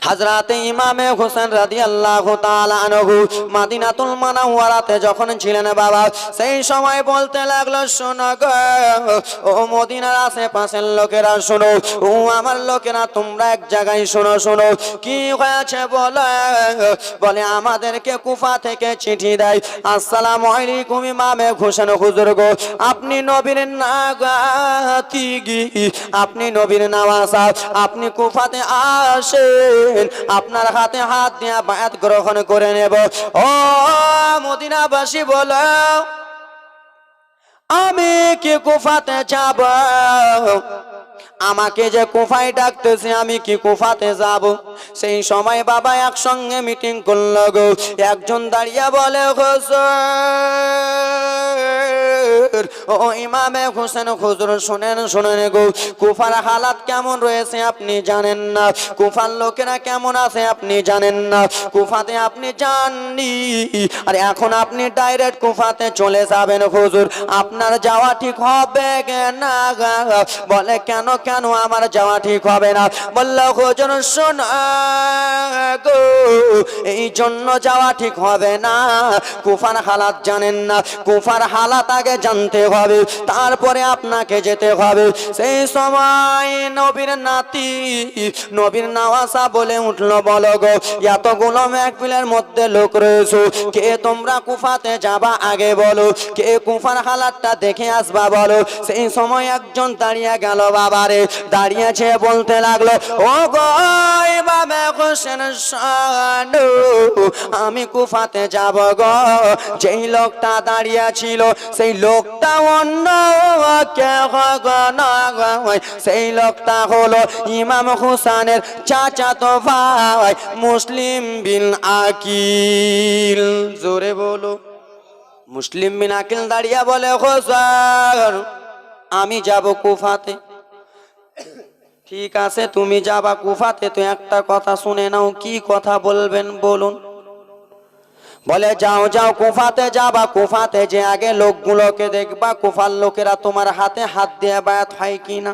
হযরতে ইমামে হোসেন রাদিয়াল্লাহু তাআলা আনহু মদিনাতুল মুনাওয়ারাতে যখন ছিলেন বাবা, সেই সময় বলতে লাগলো, শোনো গো ও মদিনার আশেপাশের লোকেরা শোনো, ও আমার লোকেরা তোমরা এক জায়গায় শোনো। শোনো কি হয়েছে বলে আমাদেরকে কুফা থেকে চিঠি দেয়। আসসালামু আলাইকুম ইমামে হোসেন হুজুর গো, আপনি নবীর নাতি, আপনি নবীর নওয়াসা, আপনি কুফাতে আসেন, আপনার হাতে হাত দিয়ে বায়াত গ্রহণ করে নেব। ও মদিনাবাসী বলো, আমি কি কুফাতে যাব? আমাকে যে কুফায় ডাকতেছে, আমি কি কুফাতে যাব? সেই সময় বাবা একসঙ্গে মিটিং করল গো। একজন দাঁড়িয়ে বলে, ও ইমামে হোসেন হুজুর শুনেন শুনেন গো, কুফার হালাত কেমন রয়েছে আপনি জানেন না, কুফার লোকেরা কেমন আছে আপনি জানেন না, কুফাতে আপনি যাননি আর এখন আপনি ডাইরেক্ট কুফাতে চলে যাবেন হুজুর, আপনার যাওয়া ঠিক হবে না। বলে কেন কেন আমার যাওয়া ঠিক হবে না? বলল হুজুর শোন গো, এই জন্য যাওয়া ঠিক হবে না, কুফার হালাত জানেন না, কুফার হালাত আগে জানতে হবে, তারপরে আপনাকে যেতে হবে। সেই সময় নবীর নাতি, নবীর নওয়াসা বলে উঠলো, বলো গো এতগুলো মাহফিলের মধ্যে লোক রয়েছে, কে তোমরা কুফাতে যাবা আগে বলো, কে কুফার হালাতটা দেখে আসবা বলো। সেই সময় একজন দাঁড়িয়ে গেল বাবারে, দাঁড়িয়েছে বলতে লাগলো, ও গো ইমামে হোসেন শোনো, আমি কুফাতে যাব গো। যেই লোকটা দাঁড়িয়ে ছিল সেই লোকটা অন্য নয়, সেই লোকটা হলো ইমাম হোসেনের চাচাতো ভাই মুসলিম বিন আকিল। জোরে বলো। মুসলিম বিন আকিল দাঁড়িয়ে বলে, হোসেন আমি যাব কুফাতে। ঠিক আছে তুমি যাবা কুফাতে, তো একটা কথা শুনে নাও। কি কথা বলবেন বলুন? বলে যাও যাও কুফাতে যাবা, কুফাতে যে আগে লোকগুলোকে দেখবা, কুফার লোকেরা তোমার হাতে হাত দিয়ে বায়াত হয় কিনা।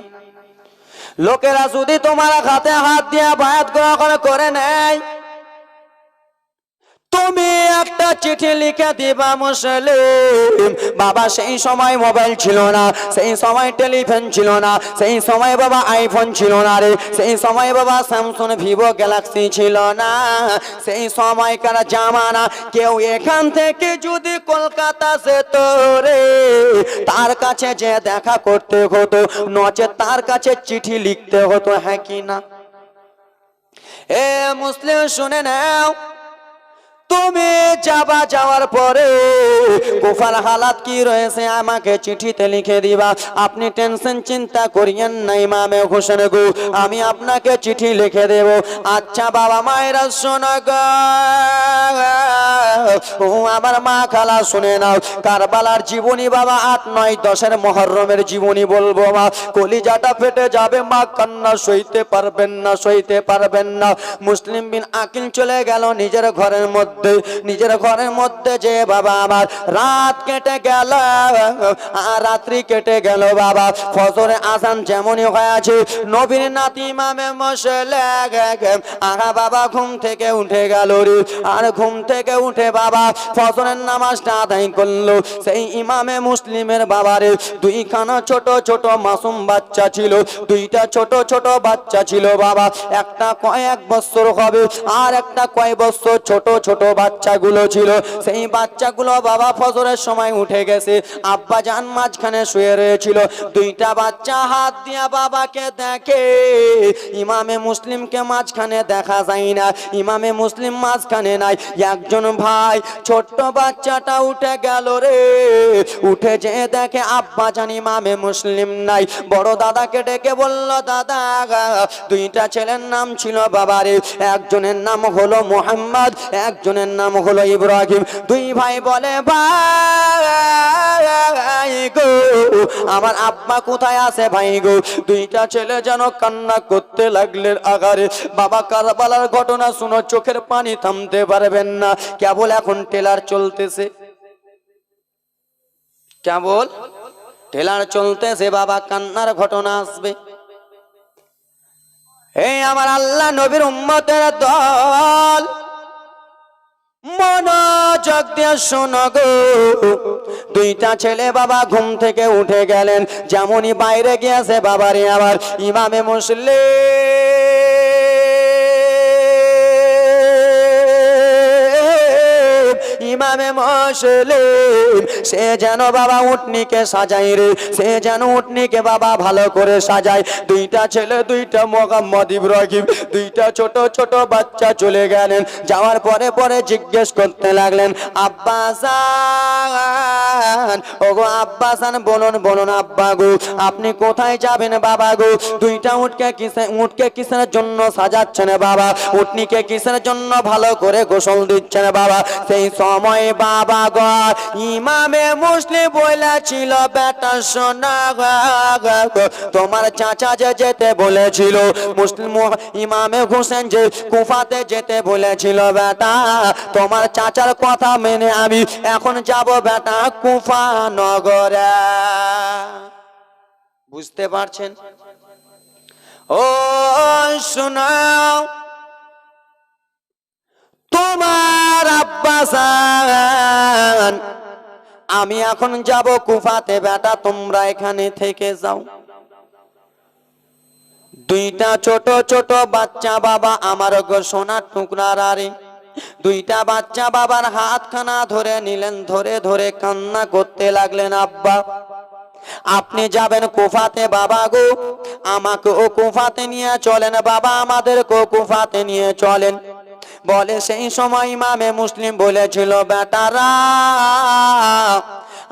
লোকেরা যদি তোমার হাতে হাত দিয়ে বায়াত গ্রহণ করে নেয়, তুমি একটা চিঠি লিখে দিবা মুসলিম। বাবা সেই সময় মোবাইল ছিল না, সেই সময় টেলিফোন ছিল না, সেই সময় বাবা আইফোন ছিল না রে, সেই সময় বাবা স্যামসাং ভিভো গ্যালাক্সি ছিল না, সেই সময়কার জামানা। কেউ এখান থেকে যদি কলকাতা যেত রে, তার কাছে যে দেখা করতে হতো, নচে তার কাছে চিঠি লিখতে হতো, হ্যাঁ কি না? এ মুসলিম শুনে নাও, তুমি যাবা, যাওয়ার পরে কুফার হালাত কি রয়েছে আমাকে চিঠিতে লিখে দিবা। আপনি টেনশন চিন্তা করিয়েন না ইমামে হোসেন গো, আমি আপনাকে চিঠি লিখে দেব। আচ্ছা বাবা মায়েরা শোনো গো, ও আমার মা খালা শুনে নাও, কারবালার জীবনী বাবা 8, 9, 10 মুহররমের জীবনী বলবো মা, কলিজাটা ফেটে যাবে মা, কান্না সইতে পারবেন না, সইতে পারবেন না। মুসলিম বিন আকিল চলে গেল নিজের ঘরের মধ্যে, নিজের ঘরের মধ্যে যে বাবা আমার রাত কেটে গেল, আর রাত্রি কেটে গেল বাবা। ফজরে আজান যেমনই হয়েছে, নবীর নাতি ইমামে মুসলিম আগা বাবা ঘুম থেকে উঠে গেল রে, আর ঘুম থেকে উঠে বাবা ফজরের নামাজটা আদায় করলো। সেই ইমামে মুসলিমের বাবারে দুইখানা ছোট ছোট মাসুম বাচ্চা ছিল, দুইটা ছোট ছোট বাচ্চা ছিল বাবা, একটা কয়েক বছর হবে আর একটা কয়েক বছর ছোট ছোট বাচ্চাগুলো ছিল। সেই বাচ্চাগুলো বাবা ফজরের সময় উঠে গেছে, আব্বা জান মাঝখানে শুয়ে রয়েছিল। দুইটা বাচ্চা হাত দিয়া বাবাকে দেখে, ইমামে মুসলিমকে মাঝখানে দেখা যায় না, ইমামে মুসলিম মাঝখানে নাই। একজন ভাই ছোট্ট বাচ্চাটা উঠে গেল রে, উঠে যে দেখে আব্বা জান ইমামে মুসলিম নাই। বড় দাদাকে ডেকে বলল, দাদা দুইটা ছেলের নাম ছিল বাবারে, একজনের নাম হলো মোহাম্মদ, একজনের নাম হলো ইব্রাহিম। দুই ভাই বলে, ভাই গো আমার আব্বা কোথায় আছে ভাই গো? দুইটা ছেলে যেন কান্না করতে লাগলেন আগারে। বাবা কারবালার ঘটনা শুনো, চোখের পানি থামতে পারবেন না। কেবল এখন টেলার চলতেছে, কেবল টেলার চলতেছে বাবা, কান্নার ঘটনা আসবে। এই আমার আল্লাহ নবীর উম্মতের দল, মনোযোগ দিয়ে শোনো গো। দুইটা ছেলে বাবা ঘুম থেকে উঠে গেলেন, যেমনই বাইরে গিয়েছে বাবারে আমার ইমামে মুসলিম সে যেন বাবা উটনিকে সাজাই রে, সে যেন উটনিকে বাবা ভালো করে সাজায়। দুইটা ছেলে, দুইটা মোহাম্মদ ইব্রাহিম, দুইটা ছোট ছোট বাচ্চা চলে গেলেন। যাওয়ার পরে পরে জিজ্ঞেস করতে লাগলেন, আব্বাসান, ওগো আব্বাসান, বলুন বলুন আব্বা গো, আপনি কোথায় যাবেন বাবা গো? দুইটা উটকে কিসের জন্য সাজাচ্ছেন বাবা? উটনিকে কিসের জন্য ভালো করে গোসল দিচ্ছেন বাবা? সেই সময় বাবা গো ইমামে মুসলিম বলেছিল, বেটা শোনা গো, তোমার চাচা যে যেতে বলেছিল, মুসলিম ইমামে হোসেন যে কুফাতে যেতে বলেছিল, বেটা তোমার চাচার কথা মেনে আমি এখন যাব বেটা কুফা নগরে। বুঝতে পারছেন? ও শোনাও, তোমার আব্বাসান আমি এখন যাব কুফাতে, বেটা তোমরা এখানে থেকে যাও। দুইটা ছোট ছোট বাচ্চা বাবা আমার গো সোনার টুকরার আরে, দুইটা বাচ্চা বাবার হাতখানা ধরে নিলেন, ধরে ধরে কান্না করতে লাগলেন, আব্বা আপনি যাবেন কুফাতে বাবা গো, আমাকে ও কুফাতে নিয়ে চলেন বাবা, আমাদেরকে কুফাতে নিয়ে চলেন। বলে সেই সময় ইমামে মুসলিম বলেছিল, বেটারা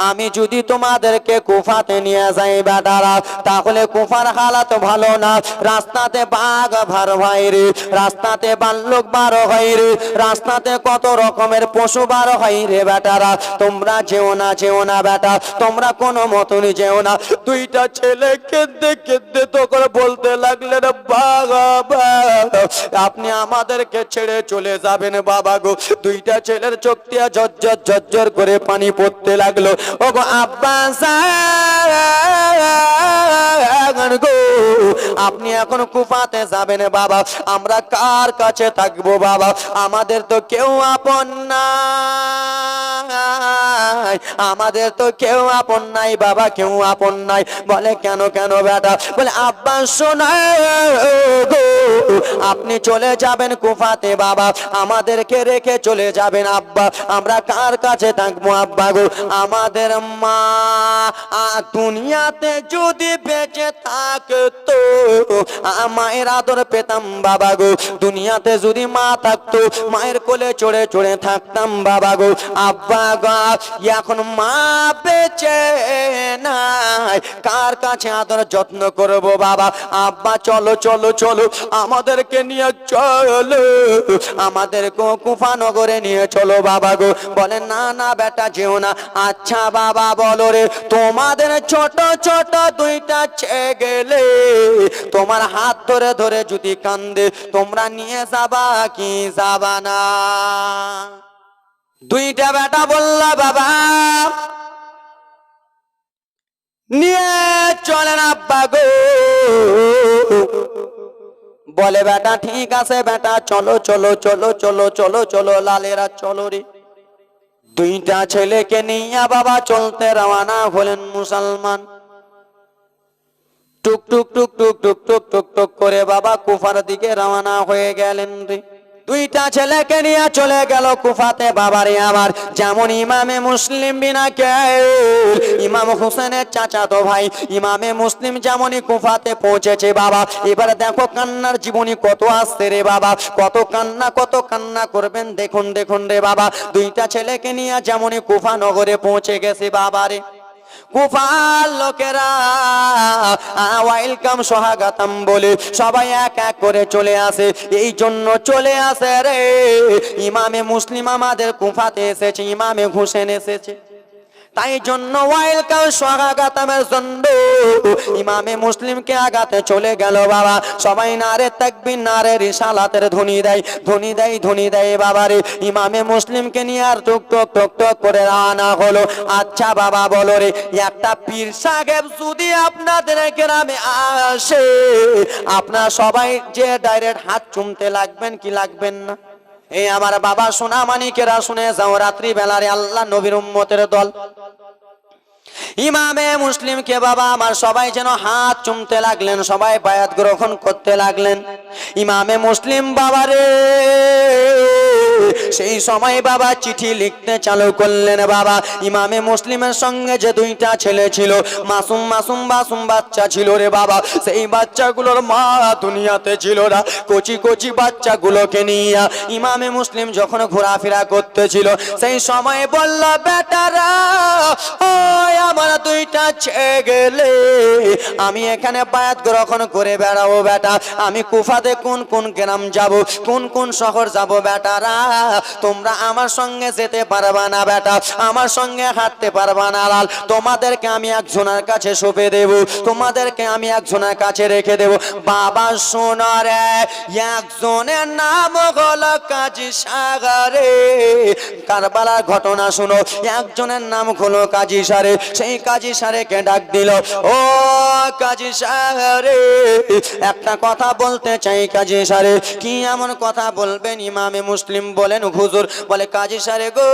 আমি যদি তোমাদেরকে কুফাতে নিয়ে যাই বেটারা, তাহলে কুফার হালাত ভালো না। রাস্তাতে বাঘ ভার হয় রে, রাস্তাতে বাল্লুক বার হয় রে, রাস্তাতে কত রকমের পশু বার হয় রে বেটারা, তোমরা যেও না, যেও না বেটা, তোমরা কোনো মতনই যেও না। দুইটা ছেলে কেঁদে কেঁদে তখন বলতে লাগলেন, বাবা আপনি আমাদেরকে ছেড়ে চলে যাবেন বাবা গো। দুইটা ছেলের চোখ দিয়ে ঝরঝর ঝরঝর করে পানি পড়তে লাগলো। ওগো আব্বাসান গো, আপনি এখন কুফাতে যাবেন বাবা, আমরা কার কাছে থাকবো বাবা? আমাদের তো কেউ আপন নাই, আমাদের তো কেউ আপন নাই বাবা, কেউ আপন নাই। বলে কেন কেন বেটা? বলে আব্বা শোনা গো, আপনি চলে যাবেন কুফাতে বাবা, আমাদেরকে রেখে চলে যাবেন আব্বা, আমরা কার কাছে থাকবো আব্বা গো? আমাদের মা দুনিয়াতে যদি বেঁচে থাকতো মায়ের আদর পেতাম বাবা গো, দুনিয়াতে যদি মা থাকতো মায়ের কোলে চড়ে চড়ে থাকতাম বাবা গো। আব্বা গো এখন মা বেঁচে নাই, কার কাছে আদর যত্ন করবো বাবা? আব্বা চলো চলো চলো, আমাদেরকে নিয়ে চলো, আমাদেরকে কুফা নগরে নিয়ে চলো বাবা গো। বলে না না বেটা যেও না। আচ্ছা বাবা বলো রে, তোমাদের ছোট ছোট দুইটা ছেলে তোমার হাত ধরে ধরে যদি কান্দে, তোমরা নিয়ে যাবা কি যাবা না? দুইটা বেটা বলল, বাবা নিয়ে চলেন আব্বা গো। বলে বেটা ঠিক আছে বেটা, চলো চলো চলো চলো চলো চলো লালেরা চলো রে। দুইটা ছেলেকে নিয়ে বাবা চলতে রওনা হলেন মুসলমান। টুক টুক টুক টুক টুক টুক টুক টুক করে বাবা কুফার দিকে রওনা হয়ে গেলেন রে। দুইটা ছেলেকে নিয়ে চলে গেল কুফাতে বাবারে আমার। যেমন ইমামে মুসলিম বিনা কে ইমাম হোসেনের চাচাতো ভাই ইমামে মুসলিম যেমনই কুফাতে পৌঁছেছে বাবা, এবার দেখো কান্নার জীবনী কত আসছে রে বাবা, কত কান্না করবেন দেখুন দেখুন রে বাবা। দুইটা ছেলেকে নিয়ে যেমনই কুফা নগরে পৌঁছে গেছে বাবারে, কুফার লোকেরা ওয়েলকাম স্বাগতম বলে সবাই এক এক করে চলে আসে। এই জন্য চলে আসে রে, ইমামে মুসলিম আমাদের কুফাতে এসেছে, ইমামে হোসেন এসেছে, তাই জন্য ওয়াইল কাউ স্বাগতমের জন্য ইমামে মুসলিমকে আগাতে চলে গেল বাবা। সবাই নারে তাকবীর নারে রিসালাতের ধ্বনি দেয়, ধ্বনি দেয়, ধ্বনি দেয় বাবারে। ইমামে মুসলিমকে নিয়ে আর টুক টুক টুক টুক করে রানা হলো। আচ্ছা বাবা বলো রে, একটা পীর সাহেব যদি আপনাদের গ্রামে আসে, আপনারা সবাই যে ডাইরেক্ট হাত চুমতে লাগবেন কি লাগবেন না? এই আমার বাবা সোনা মানিকেরা শুনে যাও, রাত্রি বেলারে আল্লাহ নবীর উম্মতের দল ইমামে মুসলিমকে বাবা আমার সবাই যেন হাত চুমতে লাগলেন, সবাই বায়াত গ্রহণ করতে লাগলেন। ইমামে মুসলিম বাবারে সেই সময় বাবা চিঠি লিখতে চালু করলেন বাবা। ইমামে মুসলিমের সঙ্গে যে দুইটা ছেলে ছিল, মাসুম মাসুম মাসুম বাচ্চা ছিল রে বাবা, সেই বাচ্চাগুলোর মা দুনিয়াতে ছিল না। কচি কচি বাচ্চাগুলোকে নিয়ে ইমামে মুসলিম যখন ঘোরাফেরা করতেছিল, সেই সময় বলল, বেটারা ও আমার দুইটা ছেলে, আমি এখানে বায়াত গ্রহণ করে বেড়াবো বেটা। আমি কুফাতে কোন কোন গ্রাম যাব, কোন কোন শহর যাব বেটারা, তোমরা আমার সঙ্গে যেতে পারবা না বেটা, আমার সঙ্গে হাঁটতে পারবা না লাল। তোমাদেরকে আমি একজনের কাছে সঁপে দেব, তোমাদেরকে আমি একজনের কাছে রেখে দেব। বাবা শোনো রে, একজনের নাম হলো কাজী সাগরে। কারবালার ঘটনা শুনো, একজনের নাম হলো কাজী সারে। সেই কাজী সারেকে ডাক দিল, ও কাজী সারে, একটা কথা বলতে চাই কাজী সারে। কি এমন কথা বলবেন? ইমামে মুসলিম বলেন, হুজুর। বলে, কাজী সারে গো,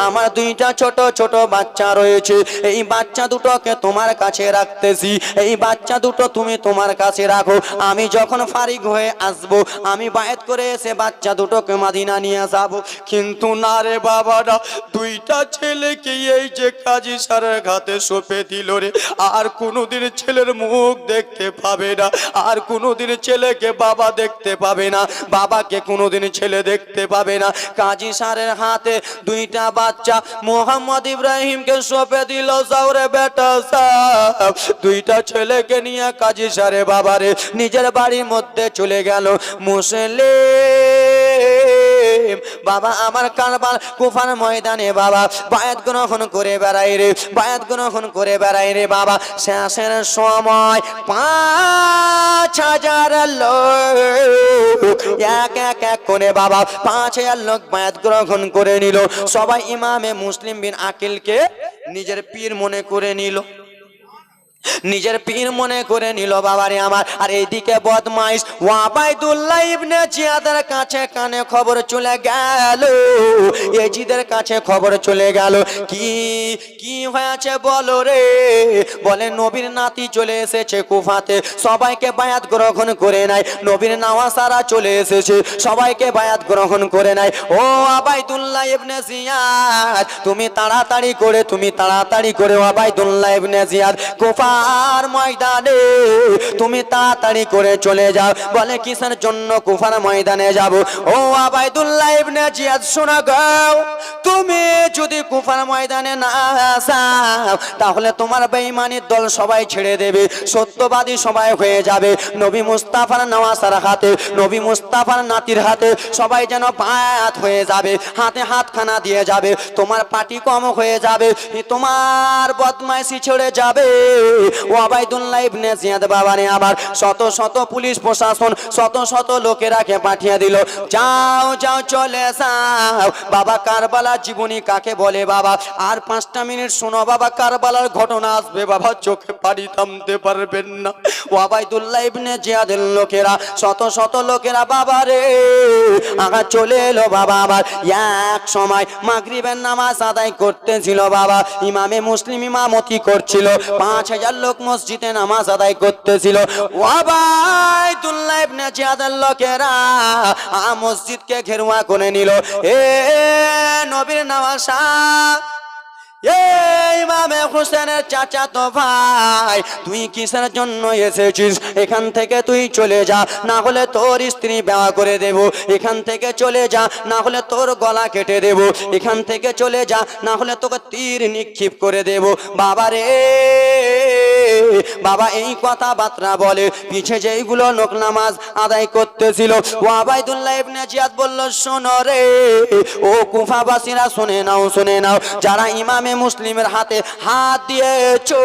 আমার দুইটা ছোট ছোট বাচ্চা রয়েছে, এই বাচ্চা দুটোকে তোমার কাছে রাখতেছি, এই বাচ্চা দুটো তুমি তোমার কাছে রাখো। আমি যখন ফারিগ হয়ে আসবো, আমি বায়াত করে এসে বাচ্চা দুটোকে মদিনা নিয়ে যাব। কিন্তু না রে বাবারা, দুইটা ছেলেকে এই যে কাজী সারের ঘাতে সঁপে দিল রে, আর কোনোদিন ছেলের মুখ দেখতে পাবে না, আর কোনোদিন ছেলেকে বাবা দেখতে পাবে না, বাবাকে কোনোদিন ছেলে দেখতে পাবে না। কাজী সারের হাতে দুইটা বাচ্চা মোহাম্মদ ইব্রাহিমকে সঁপে দিল। যাওরে বেটা সাহেব, দুইটা ছেলেকে নিয়ে কাজী সারে বাবারে নিজের বাড়ির মধ্যে চলে গেল। মুসলিম বাবা আমার কারবাল কুফার ময়দানে বাবা বায়াত গ্রহণ করে বেড়াই রে, বায়াত গ্রহণ করে বেড়াই রে বাবা। শেষের সময় 5000 লোক এক এক এক করে বাবা 5000 লোক বায়াত গ্রহণ করে নিল। সবাই ইমামে মুসলিম বিন আকিলকে নিজের পীর মনে করে নিল, নিজের পীর মনে করে নিল বাবারে আমার। আর এইদিকে বদমাইশ ওয়াবাইদুল্লাহ ইবনে জিয়াদের কাছে কানে খবর চলে গেল, এজিদের কাছে খবর চলে গেল। কি কি হয়েছে বলো রে? বলে, নবীর নাতি চলে এসেছে কুফাতে, সবাইকে বায়াত গ্রহণ করে নাই। নবীর নওয়াসারা চলে এসেছে, সবাইকে বায়াত গ্রহণ করে নাই। ও আবাইদুল্লাহ ইবনে জিয়াদ, তুমি তাড়াতাড়ি করে, তুমি তাড়াতাড়ি করে আবাইদুল্লাহ ইবনে জিয়াদ কুফা আর ময়দানে তুমি তাড়াতাড়ি করে চলে যাও। বলে, কিসের জন্য কুফার ময়দানে যাব? ও আবাইদুল্লাহ ইবনে জিয়াদ শোনো গো, তুমি যদি কুফার ময়দানে না যাও, তাহলে তোমার বেঈমানির দল সবাই ছেড়ে দেবে, সত্যবাদী সবাই হয়ে যাবে। নবী মুস্তাফার নওয়াসার হাতে, নবী মুস্তাফার নাতির হাতে সবাই যেন বায়াত হয়ে যাবে, হাতে হাতখানা দিয়ে যাবে। তোমার পার্টি কম হয়ে যাবে, তোমার বদমাইশি ছেড়ে যাবে। ওয়াবাইদুল্লাহ ইবনে জিয়াদ বাবারে আবার শত শত পুলিশ প্রশাসন, শত শত লোকেরাকে পাঠিয়ে দিল, যাও যাও চলে যাও। বাবা কারবালার জীবনী কাকে বলে বাবা? আর 5টা মিনিট শোনো বাবা, কারবালার ঘটনা আসবে বাবা, চোখে পানি থামতে পারবেন না। ওয়াবাইদুল্লাহ ইবনে জিয়াদের লোকেরা, শত শত লোকেরা বাবারে আগা চলে এলো বাবা। আবার এক সময় মাগরিবের নামাজ আদায় করতেছিল বাবা, ইমামে মুসলিম ইমামতি করছিল, 5000 লোক মসজিদে নামাজ আদায় করতেছিল। ওয়াবাইদুল্লাহ ইবনে জিয়াদের লোকেরা মসজিদকে ঘেরুয়া করে নিল। এ নবীর নওয়াসা, ইমামে হোসেনের চাচাতো ভাই, তুই কিসের জন্য এসেছিস? এখান থেকে তুই চলে যা, না হলে তোর স্ত্রী বিয়ে করে দেব। এখান থেকে চলে যা, না হলে তোর গলা কেটে দেব। এখান থেকে চলে যা, না হলে তোকে তীর নিক্ষেপ করে দেব। বাবারে বাবা এই কথাবার্তা বলে পিছে যেইগুলো লোক নামাজ আদায় করতেছিল ওয়াবাইদুল্লাহ ইবনে জিয়াদ বলল শোনো রে ও কুফাবাসীরা শুনে নাও যারা ইমামে মুসলিমের হাতে হাত দিয়েছো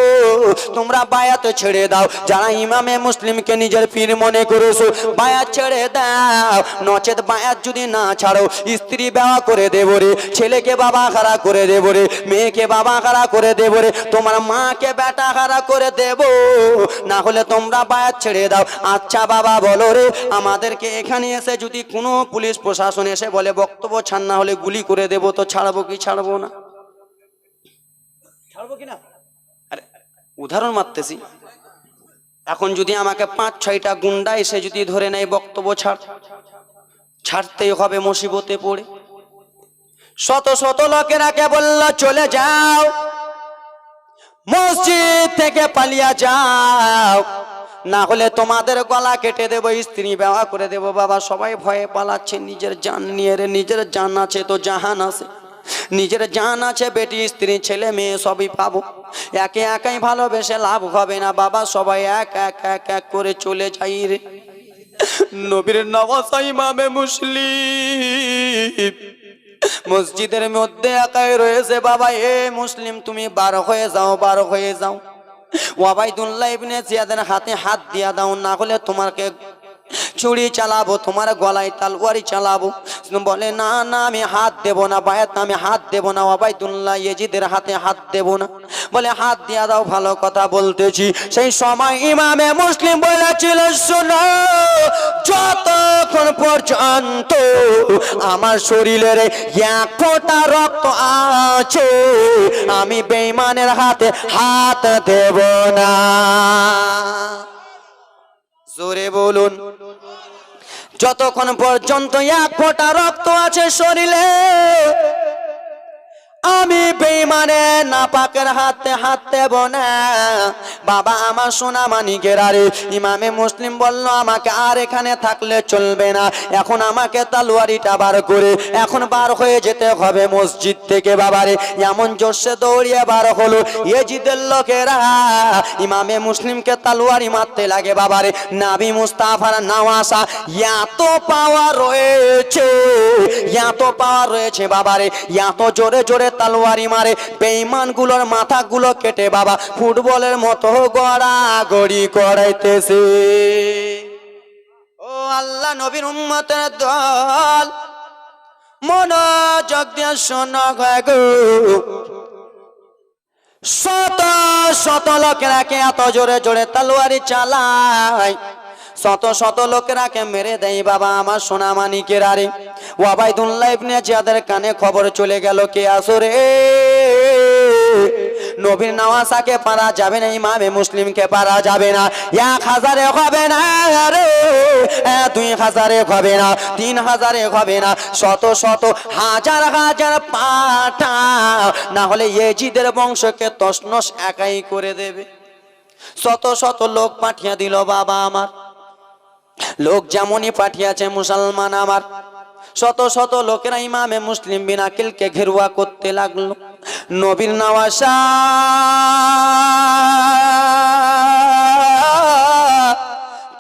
তোমরা বায়াত ছেড়ে দাও যারা ইমামে মুসলিমকে নিজের পীর মনে করেছো বায়াত ছেড়ে দাও নচেত বায়াত যদি না ছাড়ো স্ত্রী বিবাহ করে দেব রে ছেলেকে বাবা খাড়া করে দেব রে মেয়েকে বাবা খাড়া করে দেব রে তোমার মাকে বেটা খাড়া করে দেব না হলে তোমরা বায়াত ছেড়ে দাও আচ্ছা বাবা বলো রে আমাদেরকে এখানে এসে যদি কোনো পুলিশ প্রশাসন এসে বলে বক্তব্য ছাড় না হলে গুলি করে দেব তো ছাড়বো কি ছাড়বো না ছাড়বো কি না আরে উদাহরণ মারতেছি এখন যদি আমাকে 5-6টা গুন্ডা এসে যদি ধরে নেয় বক্তব্য ছাড়তেই হবে মুসিবতে পড়ে শত শত লোকেরাকে বলল চলে যাও মসজিদ থেকে পালিয়ে যাও না হলে তোমাদের গলা কেটে দেবো স্ত্রী বিবাহ করে দেবো বাবা সবাই ভয়ে পালাচ্ছে নিজের জান নিয়ে রে নিজের জান আছে তো জাহান আছে নিজের জান আছে বেটি স্ত্রী ছেলে মেয়ে সবই পাবো একে একাই ভালোবেসে লাভ হবে না বাবা সবাই এক এক এক এক করে চলে যাই রে নবীর নওয়াজা ইমামে মুসলিম মসজিদের মধ্যে একাই রয়েছে বাবা এ মুসলিম তুমি বার হয়ে যাও ওয়াবাইদুল্লাহ ইবনে জিয়াদের হাতে হাত দিয়া দাও না হলে তোমাকে ছুরি চালাবো তোমার গলায় তলোয়ারি চালাবো বলে না না আমি হাত দেব না বায়াত আমি হাত দেব না ওয়াবাইদুল্লাহ ইয়াজিদের হাতে হাত দেব না বলে হাত দিয়া দাও ভালো কথা বলতেছি সেই সময় ইমামে মুসলিম বলেছিল শোনো যতক্ষণ পর্যন্ত আমার শরীরের এক ফোঁটা রক্ত আছে আমি বেঈমানের হাতে হাত দেব না জোরে বলুন যতক্ষণ পর্যন্ত এক ফোঁটা রক্ত আছে শরীরে আমি বেঈমানে নাপাকের হাতে হাত দেব না বাবা আমার সোনা মানিকের আরে ইমামে মুসলিম বলল আমাকে আর এখানে থাকলে চলবে না এখন আমাকে তলোয়ারিটা বার করে এখন বার হয়ে যেতে হবে মসজিদ থেকে বাবারে এমন জোরসে দৌড়িয়ে বার হলো ইয়াজিদের লোকেরা ইমামে মুসলিমকে তলোয়ারি মারতে লাগে বাবারে নবী মুস্তাফার নওয়াজা এত পাওয়ার রয়েছে বাবারে এত জোরে জোরে তলোয়ারি মারে বেঈমানগুলোর মাথাগুলো কেটে বাবা ফুটবলের মতো গড়াগড়ি করাইতেছে ও আল্লাহ নবীর উম্মতের দল মনোযোগ দিয়ে শোনো গো শত শত লোকেরাকে এত জোরে জোরে তলোয়ারি চালায় শত শত লোকেরাকে মেরে দেয় বাবা আমার সোনা মানিকের আরে ওয়াবাইদুল্লাহ ইবনে জিয়াদের কানে খবর চলে গেল কে আসরে নবীর নওয়াজাকে পারা যাবে না ইমামে মুসলিমকে পারা যাবে না 1000 হবে না রে 2000 হবে না 3000 হবে না শত শত হাজার হাজার পাঠা না হলে ইয়াজিদের বংশকে তছনছ একাই করে দেবে শত শত লোক পাঠিয়ে দিল বাবা আমার লোক যেমনই পাঠিয়েছে মুসলমান আমার শত শত লোকেরা ইমামে মুসলিম বিন আকিলকে ঘেরুয়া করতে লাগলো নবীর নওয়াজা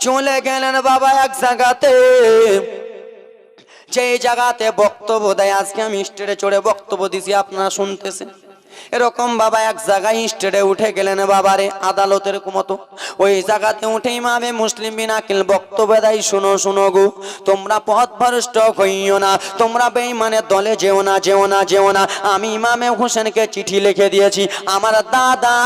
চলে গেলেন বাবা এক জায়গাতে যেই জায়গাতে বক্তব্য দেয় আজকে আমি স্টেজে চড়ে বক্তব্য দিছি আপনারা শুনতেছেন এরকম বাবা এক জায়গায় স্টেজে উঠে গেলেন বাবারে আদালতের মতো ওই জায়গাতে উঠে ইমামে মুসলিম বিন আকিল বক্তব্য দেয় শুনো গো তোমরা পথভ্রষ্ট হইও না তোমরা বেঈমানের দলে যেও না আমি ইমামে হোসেনকে চিঠি লিখে দিয়েছি আমার দাদা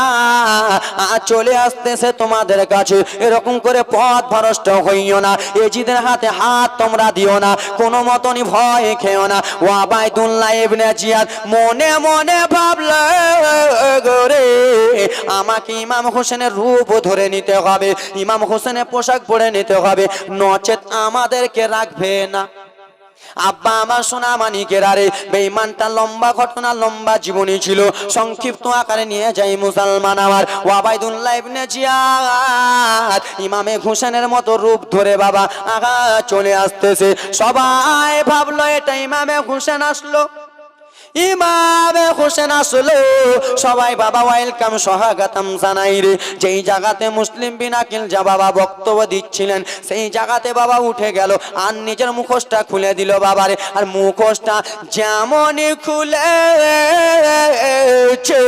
চলে আসতেছে তোমাদের কাছে এরকম করে পথভ্রষ্ট হইও না ইয়াজিদের হাতে হাত তোমরা দিও না কোনো মতনই ভয় খেও না ওয়াবাইদুল্লাহ ইবনে জিয়াদ মনে মনে ভাবল গরে আমাকে ইমাম হোসেনের রূপ ধরে নিতে হবে ইমাম হোসেনের পোশাক পরে নিতে হবে নচেত আমাদেরকে রাখবে না আব্বা আমার সোনা মানিকের আরে বেঈমানটা লম্বা ঘটনা লম্বা জীবনী ছিল সংক্ষিপ্ত আকারে নিয়ে যাই মুসলমান আমার ওয়াবাইদুল্লাহ ইবনে জিয়াদ ইমামে হোসেনের মতো রূপ ধরে বাবা আগা চলে আসতেছে সবাই ভাবলো এটা ইমামে হোসেন আসলো ইমামে হোসেন আসলো, সবাই বাবা ওয়েলকাম স্বাগতম জানাই রে। যেই জায়গাতে মুসলিম বিন আকিল যা বাবা বক্তব্য দিচ্ছিলেন, সেই জায়গাতে বাবা উঠে গেল আর নিজের মুখোশটা খুলে দিল বাবারে। আর মুখোশটা যেমনই খুলেছে,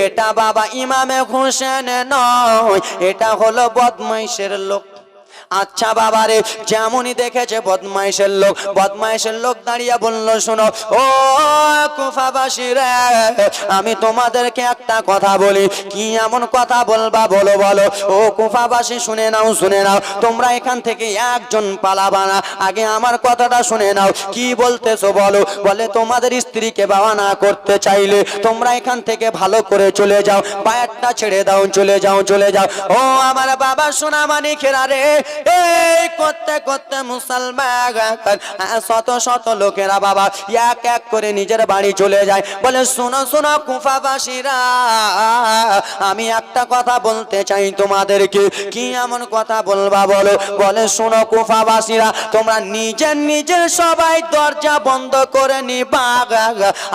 এটা বাবা ইমামে হোসেন নয়, এটা হলো বদমাইশের লোক। আচ্ছা বাবারে, যেমনই দেখেছে বদমাইশের লোক দাঁড়িয়ে বলল, শোনো ও কুফাবাসীরা, আমি তোমাদেরকে একটা কথা বলি। কি এমন কথা বলবা বলো বলো। ও কুফাবাসী শুনে নাও, তোমরা এখান থেকে একজন পালাবা না, আগে আমার কথাটা শুনে নাও। কি বলতেছো বলো। বলে তোমাদের স্ত্রীকে বাবা না করতে চাইলে তোমরা এখান থেকে ভালো করে চলে যাও, পায়ারটা ছেড়ে দাও, চলে যাও। ও আমার বাবা সোনা মানিকেরা রে, এই করতে করতে মুসলমান শত লোকেরা বাবা এক এক করে নিজের বাড়ি চলে যায়। বলে শোনো কুফাবাসীরা, আমি একটা কথা বলতে চাই তোমাদেরকে। কি এমন কথা বলবা বলো। বলে শোনো কুফাবাসীরা, তোমরা নিজের সবাই দরজা বন্ধ করে নিবা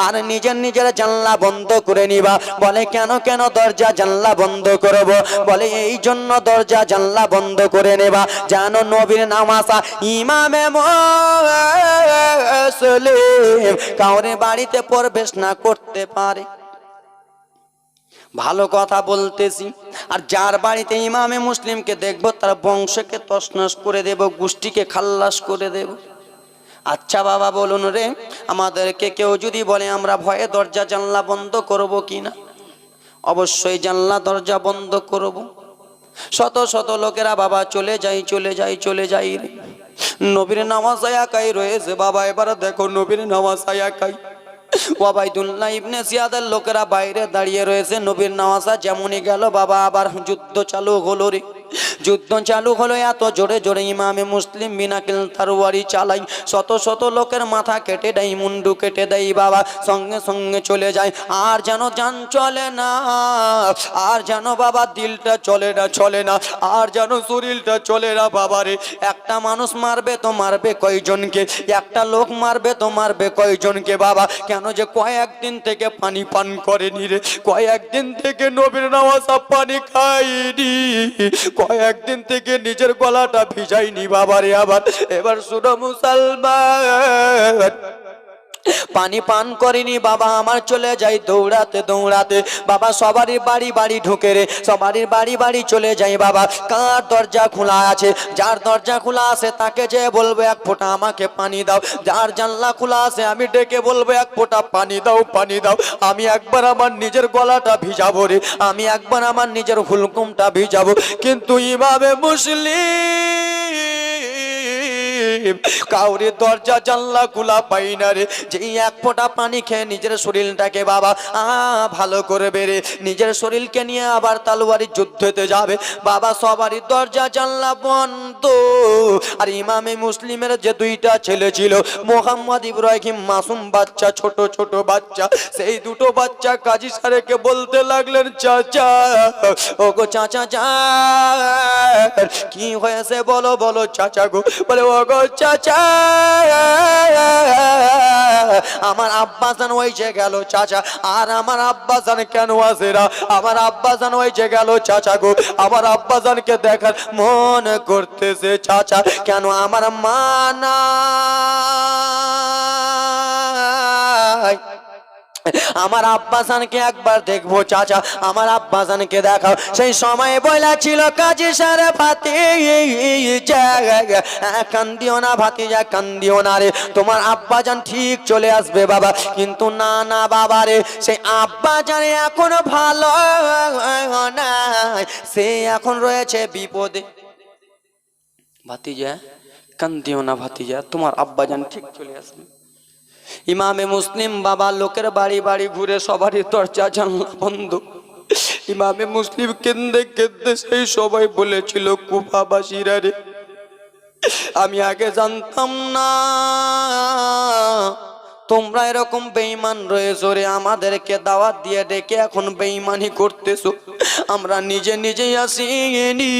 আর নিজের জানলা বন্ধ করে নিবা। বলে কেন দরজা জানলা বন্ধ করব। বলে এই জন্য দরজা জানলা বন্ধ করে নেবা, জানো নবীর নামাজা ইমামে মুসলিম কাউরে বাড়িতে প্রবেশ না করতে পারে। ভালো কথা বলতেছি। আর যার বাড়িতে ইমামে মুসলিমকে দেখবো তার বংশকে তছনছ করে দেব, গোষ্ঠীকে খাল্লাস করে দেব। আচ্ছা বাবা বলুন রে, আমাদেরকে কেউ যদি বলে আমরা ভয়ে দরজা জানলা বন্ধ করব কিনা, অবশ্যই জানলা দরজা বন্ধ করব। শত লোকেরা বাবা চলে যাই রে। নবীর নামাজ একাই রয়েছে বাবা। এবার দেখো নবীর নামাজ একাই। ওয়াবাইদুল্লাহ ইবনে জিয়াদের লোকেরা বাইরে দাঁড়িয়ে রয়েছে। নবীর নামাজ যেমনই গেল বাবা, আবার যুদ্ধ চালু হলো রে। এত জোরে ইমামে মুসলিম বিন আকিল তরবারি চালাই, শত লোকের মাথা কেটে দেয়, মুন্ডু কেটে দেয় বাবা, সঙ্গে চলে যায়। আর যেন জান চলে না, আর যেন বাবা দিলটা চলে না, আর যেন শরীরটা চলে না বাবারে। একটা মানুষ মারবে তো মারবে কয়জনকে, একটা লোক মারবে তো মারবে কয়জনকে বাবা। কেন যে কয়েকদিন থেকে পানি পান করেনি রে, কয়েকদিন থেকে নবীর নামাজ পানি খাইনি, কয়েকদিন থেকে নিজের গলাটা ভিজাইনি বাবারে। আবার এবার শুনো মুসলমান, পানি পান করিনি বাবা, আমার চলে যাই দৌড়াতে বাবা। সবারই বাড়ি ঢুকে রে, সবারই বাড়ি চলে যাই বাবা। কার দরজা খোলা আছে, যার দরজা খোলা আছে তাকে যে বলবো এক ফোঁটা আমাকে পানি দাও। যার জানলা খোলা আছে আমি ডেকে বলবো এক ফোঁটা পানি দাও। আমি একবার আমার নিজের গলাটা ভিজাবো রে, আমি একবার আমার নিজের হুলকুমটা ভিজাবো। কিন্তু ইমামে মুসলিম কাউরে দরজা জানলা খোলা পাই না রে। যেই এক ফোঁটা পানি খেয়ে নিজের শরীরটাকে বাবা ভালো করে বেড়ে নিজের শরীরকে নিয়ে আবার তলোয়ারি যুদ্ধতে যাবে বাবা। সবারই দরজা জানলা বন্ধ। আর ইমামে মুসলিমের যে দুইটা ছেলে ছিল, মোহাম্মদ ইব্রাহিম মাসুম বাচ্চা, ছোট বাচ্চা, সেই দুটো বাচ্চা কাজী সাহেবকে বলতে লাগলেন, চাচা ও গো চাচা কি হয়েছে বলো চাচা গো। বলে ও গো চাচা, আমার আব্বাজান হয়েছে গেল চাচা। আর আমার আব্বাজান কেন আছে না, আমার আব্বাজান হয়েছে গেল চাচা গো। আমার আব্বাজানকে দেখার মন করতেছে চাচা, কেন আমার মা নাই। আমার আব্বাজানকে একবার দেখবো চাচা, আমার আব্বাজানকে দেখাও। সেই সময় বলা ছিল কাজী সারে ভাতিজা, কান্দিও না ভাতিজা, কান্দিও না রে, তোমার আব্বাজান ঠিক চলে আসবে বাবা। কিন্তু না বাবা রে, সেই আব্বাজান এখনো ভালো নাই, সে এখন রয়েছে বিপদে। ভাতিজা কান্দিও না ভাতিজা, তোমার আব্বাজান ঠিক চলে আসবে। ইমামে মুসলিম বাবা লোকের বাড়ি ঘুরে সবারই দরজা জানলা বন্ধ। ইমামে মুসলিম কেঁদে সেই সবাই বলেছিল, কুফাবাসীরা রে, আমি আগে জানতাম না তোমরা এরকম বেঈমান রয়েছো রে, আমাদেরকে দাওয়াত দিয়ে ডেকে এখন বেঈমানি করতেছো। আমরা নিজে নিজেই আসিনি,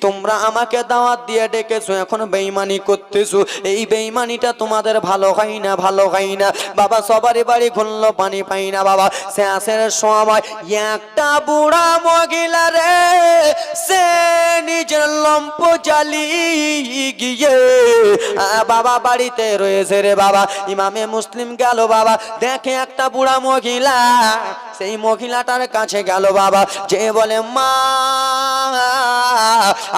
তোমরা আমাকে দাওয়াত দিয়ে ডেকেছো, এখন বেঈমানি করতেছো। এই বেঈমানিটা তোমাদের ভালো হয় না, ভালো হয় না। বাবা সবারই বাড়ি ঘুরলো, পানি পাই না বাবা। শেষের সময় একটা বুড়া মহিলা রে, সে নিজের লম্প জ্বালিয়ে গিয়ে বাবা বাড়িতে রয়েছে রে বাবা। ইমামে মুসলিম গেল বাবা, দেখে একটা বুড়া মহিলা, সেই মহিলাটার কাছে গেল বাবা, যে বলে মা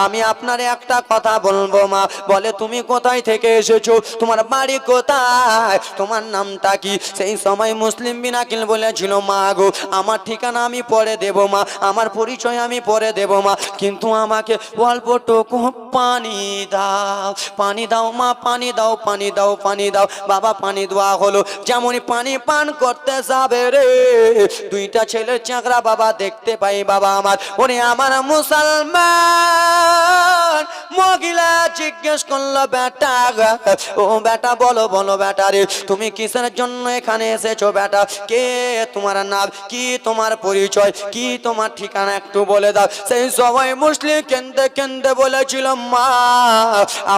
আমি আপনার একটা কথা বলবো মা। বলে তুমি কোথায় থেকে এসেছো, তোমার বাড়ি কোথায়, তোমার নামটা কি? সেই সময় মুসলিম বিন আকিল বলেছিল মা গো আমার ঠিকানা আমি পরে দেব মা, আমার পরিচয় আমি পরে দেব মা, কিন্তু আমাকে অল্পটুকু পানি দাও, পানি দাও মা, পানি দাও, পানি দাও, পানি দাও। বাবা পানি দেওয়া হলো, যেমনই পানি পান করতে যাবে রে, দুইটা ছেলের চাকরা বাবা দেখতে পাই বাবা আমার। ওরে আমার মুসলমান মহিলা জিজ্ঞেস করলো বেটা, ও বেটা বলো বলো বেটা রে, তুমি কিসের জন্য এখানে এসেছো বেটা? কে তোমার নাম কি, তোমার পরিচয় কি, তোমার ঠিকানা একটু বলে দাও। সেই সবাই মুসলিম কেন্দে কেন্দে বলেছিল মা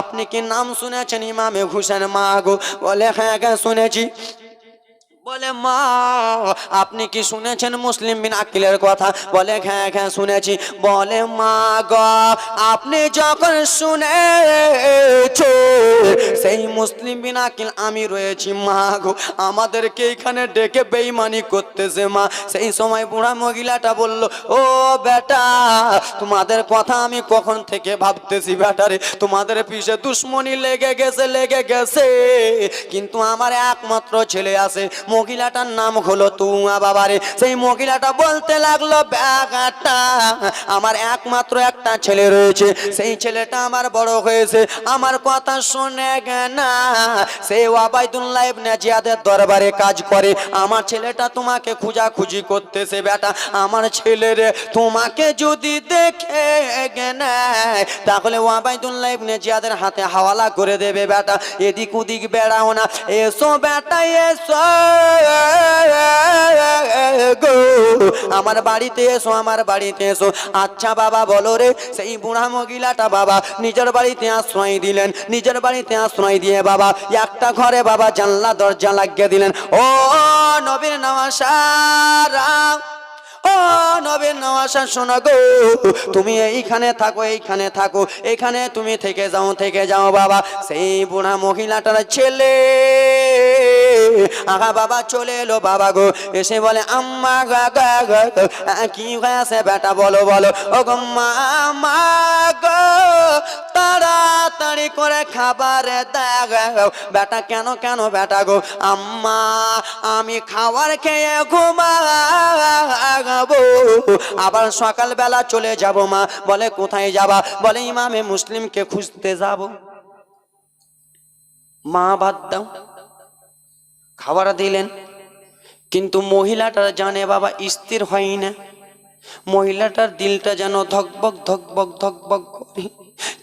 আপনি কি নাম শুনেছেন ইমামে হোসেন? মা গো বলে হ্যাঁ হ্যাঁ শুনেছি। বলে মা আপনি কি শুনেছেন মুসলিম বিন আকিলের কথা? বলে হ্যাঁ হ্যাঁ শুনেছি। বলে মা গো আপনি যখন শুনেছো সেই মুসলিম বিন আকিল আমি রয়েছি মা গো, আমাদেরকে এখানে ডেকে বেঈমানি করতেছে মা। সেই সময় বুড়া মহিলাটা বলল ও বেটা তোমাদের কথা আমি কখন থেকে ভাবতেছি বেটারে, তোমাদের পিছে দুশ্মনী লেগে গেছে, লেগে গেছে, কিন্তু আমার একমাত্র ছেলে আছে, মহিলাটার নাম হলো তুয়া বাবারে। সেই মহিলাটা বলতে লাগলো ব্যাগাটা আমার একমাত্র একটা ছেলে রয়েছে, সেই ছেলেটা আমার বড় হয়েছে, আমার কথা শোনে না, সে ওবাইদুল্লাহ ইবনে জিয়াদের দরবারে কাজ করে, আমার ছেলেটা তোমাকে খোঁজাখুঁজি করতেছে বেটা, আমার ছেলেরে তোমাকে যদি দেখে নেয় তাহলে ওবাইদুল্লাহ ইবনে জিয়াদের হাতে হাওয়ালা করে দেবে বেটা, এদিক ওদিক বেড়াও না, এসো বেটা এসো গো আমার বাড়িতে এসো, আমার বাড়িতে এসো। আচ্ছা বাবা বলো রে। সেই বুড়া মহিলাটা বাবা নিজের বাড়িতে আশ্রয় দিলেন, নিজের বাড়িতে আশ্রয় দিয়ে বাবা একটা ঘরে বাবা জানলা দরজা লাগিয়ে দিলেন। ও নবীর নওয়াসারা, ও নবীর নওয়াসা শোনো গো, তুমি এইখানে থাকো, এইখানে থাকো, এইখানে তুমি থেকে যাও, থেকে যাও বাবা। সেই বুড়া মহিলাটার ছেলে আগা বাবা চলে এলো বাবা গো, এসে বলে আম্মা গা গা গা কি হয়েছে বেটা বলো বলো। ও গো মা গো তাড়াতাড়ি করে খাবার দাও বেটা। কেন কেন বেটা গো? আম্মা আমি খাবার খেয়ে ঘুমাবো, আবার সকালবেলা চলে যাব মা। বলে কোথায় যাবা? বলে ইমামে মুসলিমকে খুঁজতে যাব। মা ভাত দাও, খাবার দিলেন, কিন্তু মহিলাটার জানে বাবা স্থির হয় না, মহিলাটার দিলটা যেন ধকবক ধকবক ধকবক করে।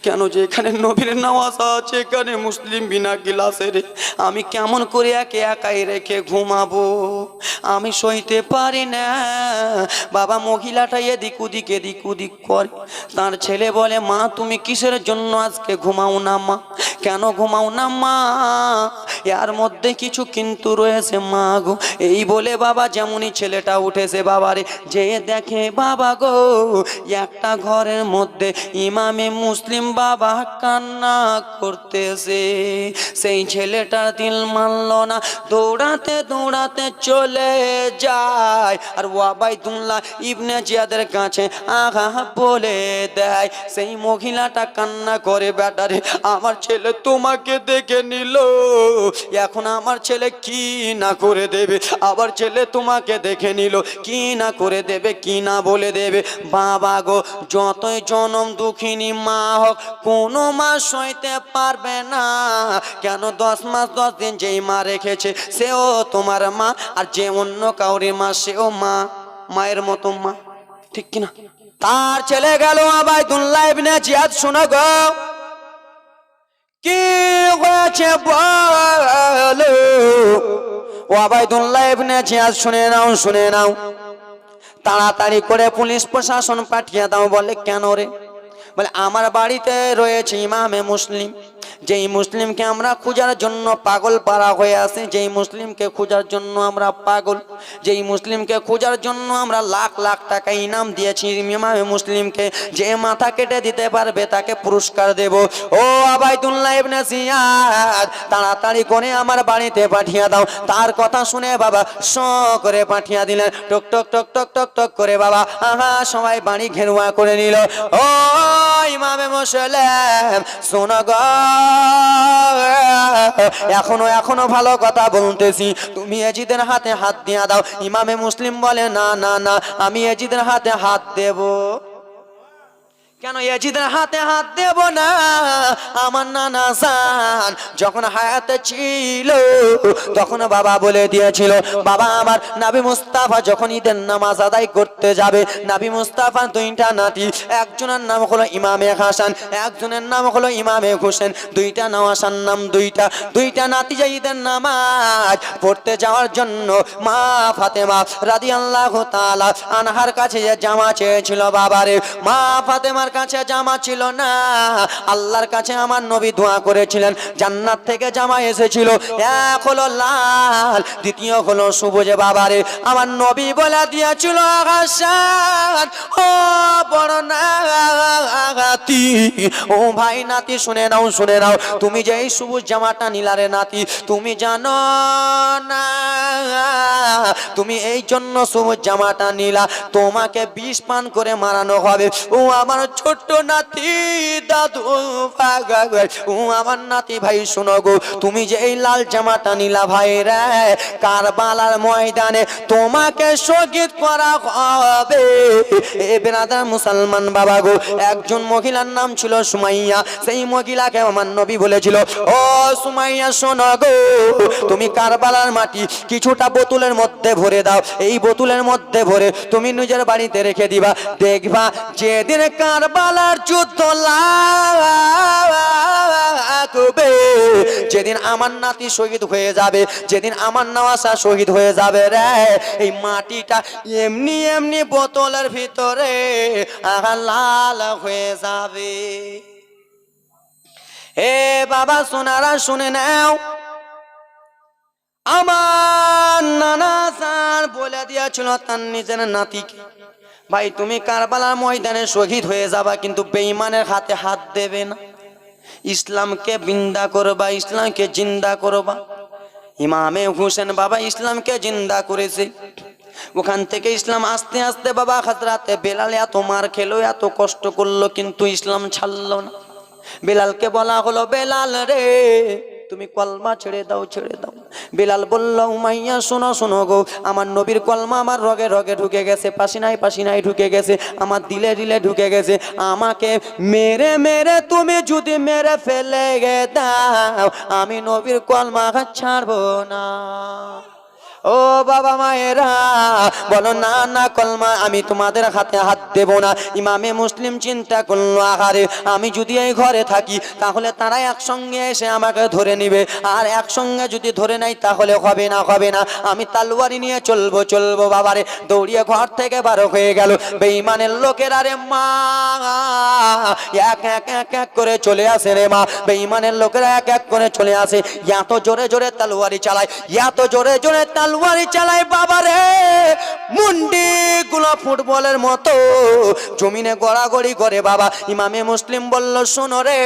কেন যে এখানে নবীর নামাজ আছে, এখানে মুসলিম বিনা গিলাসে রে, আমি কেমন করে একে একাই রেখে ঘুমাবো, আমি সইতে পারি না বাবা। মহিলাটা এদিক ওদিক এদিক ওদিক করে। তার ছেলে বলে মা তুমি কিসের জন্য আজকে ঘুমাও না মা, কেন ঘুমাও না মা? এর মধ্যে কিছু কিন্তু রয়েছে মা গো। এই বলে বাবা যেমনই ছেলেটা উঠেছে বাবারে, যে দেখে বাবা গো একটা ঘরের মধ্যে ইমামে মুসলিম বাবা কান্না করতেছে। সেই ছেলেটার দিল মানল না, দৌড়াতে দৌড়াতে চলে যায় আর ওবাইদুল্লাহ ইবনে জিয়াদের কাছে আগা বলে দেয়। সেই মহিলাটা কান্না করে বেটারে আমার ছেলে তোমাকে দেখে নিল, এখন আমার ছেলে কি না করে দেবে, আবার ছেলে তোমাকে দেখে নিল কি না করে দেবে, কি না বলে দেবে। বাবা গো যতই জনম দুঃখিনী মা হোক কোনো মা সইতে পারবে না। কেন 10 মাস 10 দিন যেই মা রেখেছে সেও তোমার মা, আর যে অন্য কাউরি মা সেও মা, মায়ের মতো মা, ঠিক কিনা? তার ছেলে গেল ওবাইদুল্লাহ ইবনে জিয়াদ। শোনো গো কি হয়েছে বলো? ওবায়দুল্লাহ ইবনে জিয়াদ, শুনে নাও, শুনে নাও। তাড়াতাড়ি করে পুলিশ প্রশাসন পাঠিয়ে দাও। বলে কেন রে? বলে আমার বাড়িতে রয়েছে ইমামে মুসলিম, যেই মুসলিমকে আমরা খোঁজার জন্য পাগল পারা হয়ে আসি, যেই মুসলিমকে খোঁজার জন্য আমরা পাগল, যেই মুসলিমকে খোঁজার জন্য আমরা লাখ লাখ টাকা ইনাম দিয়েছি ইমামে মুসলিমকে, যে মাথা কেটে দিতে পারবে তাকে পুরস্কার দেব। ও ওবায়দুল্লাহ ইবনে জিয়াদ, তাড়াতাড়ি করে আমার বাড়িতে পাঠিয়ে দাও। তার কথা শুনে বাবা শ করে পাঠিয়ে দিলেন। টক টক টক টক টক টক করে বাবা আহা সবাই বাড়ি ঘেরুয়া করে নিল। ও ইমামে মুসলিম শোনো গো, এখনো ভালো কথা বলতেছি, তুমি এজিদের হাতে হাত দিয়ে দাও। ইমামে মুসলিম বলে না না না, আমি এজিদের হাতে হাত দেব কেন? এজিদের হাতে হাত দেব না। আমার নানা জান যখন হায়াতে ছিল তখন বাবা বলে দিয়েছিল, বাবা আমার নবী মুস্তাফা যখন ঈদের নামাজ আদায় করতে যাবে, নবী মুস্তাফা দুইটা নাতি, একজনের নাম হলো ইমামে হাসান, একজনের নাম হলো ইমামে হোসেন, দুইটা নওয়াসার নাম, দুইটা নাতি যে ঈদের নামাজ পড়তে যাওয়ার জন্য মা ফাতেমা রাদিয়াল্লাহু তাআলা আনহার কাছে যে জামা চেয়েছিল, বাবারে মা ফাতেমার কাছে জামা ছিল না। আল্লাহর কাছে আমার নবী দোয়া করেছিলেন, জান্নাত থেকে জামা এসেছিল, এক হলো লাল, দ্বিতীয় হলো সবুজ। বাবারে আমার নবী বলে দিয়েছিল, হাসান ও বড় নাতি, ও ভাই নাতি শুনে নাও, শুনে নাও, তুমি যে এই সবুজ জামাটা নিলারে নাতি, তুমি জানো না তুমি এই জন্য সবুজ জামাটা নিলা, তোমাকে বিষ পান করে মারানো হবে। ও আমার ছোট্ট নাতি দাদু, ও আমার নাতি ভাই শোনো গো, তুমি যে এই লাল জামাটা নিলা ভাই রে, কারবালার ময়দানে তোমাকে শহীদ করা হবে। এ বেরাদার মুসলমান বাবা গো, একজন মহিলার নাম ছিল সুমাইয়া, সেই মহিলাকে আমার নবী বলেছিল, ও সুমাইয়া শোনো গো, তুমি কারবালার মাটি কিছুটা বোতলের মধ্যে ভরে দাও, এই বোতলের মধ্যে ভরে তুমি নিজের বাড়িতে রেখে দিবা, দেখবা যেদিন কারবালার যুদ্ধ লাগবে, যেদিন আমার নাতি শহীদ হয়ে যাবে, যেদিন আমার নওয়াসা শহীদ হয়ে যাবে রে, এই মাটিটা এমনি এমনি বোতলের ভিতরে লাল হয়ে যাবে। এ বাবা সোনারা শুনে নাও, আমার নানা স্যার বলে দিয়েছিল তার নিজের নাতিকে, ভাই তুমি কারবালার ময়দানে শহীদ হয়ে যাবা, কিন্তু বেঈমানের হাতে হাত দেবে না, ইসলামকে বিন্দা করবা, ইসলামকে জিন্দা করবা। ইমামে হোসেন বাবা ইসলামকে জিন্দা করেছে, ওখান থেকে ইসলাম আস্তে আস্তে বাবা হযরতে বেলাল এত মার খেলো, এত কষ্ট করলো, কিন্তু ইসলাম ছাড়লো না। বেলালকে বলা হলো, বেলাল রে তুমি কলমা ছেড়ে দাও, ছেড়ে দাও। বেলাল বলল, উমাইয়া শোনো শোনো গো, আমার নবীর কলমা আমার রগে রগে ঢুকে গেছে, পাসিনায় পাসিনায় ঢুকে গেছে, আমার দিলে দিলে ঢুকে গেছে, আমাকে মেরে মেরে তুমি যদি মেরে ফেলে দাও, আমি নবীর কলমা ছাড়বো না। ও বাবা মায়েরা বলো, না না কলমা আমি তোমাদের হাতে হাত দেব না। ইমামে মুসলিম চিন্তা করলো, আহারে আমি যদি এই ঘরে থাকি তাহলে তারা একসঙ্গে এসে আমাকে ধরে নিবে, আর একসঙ্গে যদি ধরে নেয় তাহলে হবে না, হবে না, আমি তলোয়ারি নিয়ে চলবো চলবো। বাবারে দৌড়িয়ে ঘর থেকে বার হয়ে গেল। বেঈমানের লোকেরা রে মা এক এক এক এক করে চলে আসে রে মা, বেঈমানের লোকেরা এক এক করে চলে আসে, এত জোরে জোরে তলোয়ারি চালায়, এত জোরে জোরে তলোয়ারি চালায় বাবারে, মুন্ডি গুলো ফুটবলের মতো জমিনে গড়াগড়ি করে। বাবা ইমামে মুসলিম বলল, শোনো রে,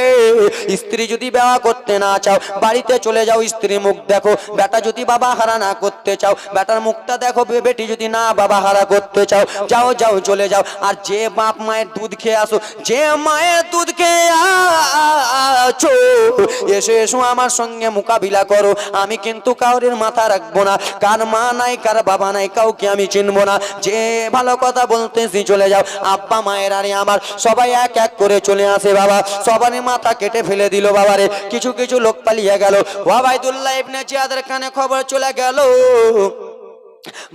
স্ত্রী যদি বিবাহ করতে না চাও বাড়িতে চলে যাও, স্ত্রীর মুখ দেখো। বেটা যদি বাবা হারা না করতে চাও বেটার মুখটা দেখো, বেটি যদি না বাবা হারা করতে চাও যাও যাও চলে যাও। আর যে বাপ মায়ের দুধ খেয়ে আসো, যে মায়ের দুধ খেয়ে আছো, এসো এসো আমার সঙ্গে মোকাবিলা করো, আমি কিন্তু কাউরির মাথা রাখবো না, কার মা নাই কার বাবা নাই কাউকে আমি চিনবো না, যে ভালো কথা বলতেছি চলে যাও। আব্বা মায়ের আরে আমার সবাই এক এক করে চলে আসে বাবা, সবারই মাথা কেটে ফেলে দিল বাবারে। কিছু কিছু লোক পালিয়ে গেল। ওবায়দুল্লাহ ইবনে জিয়াদের কানে খবর চলে গেল,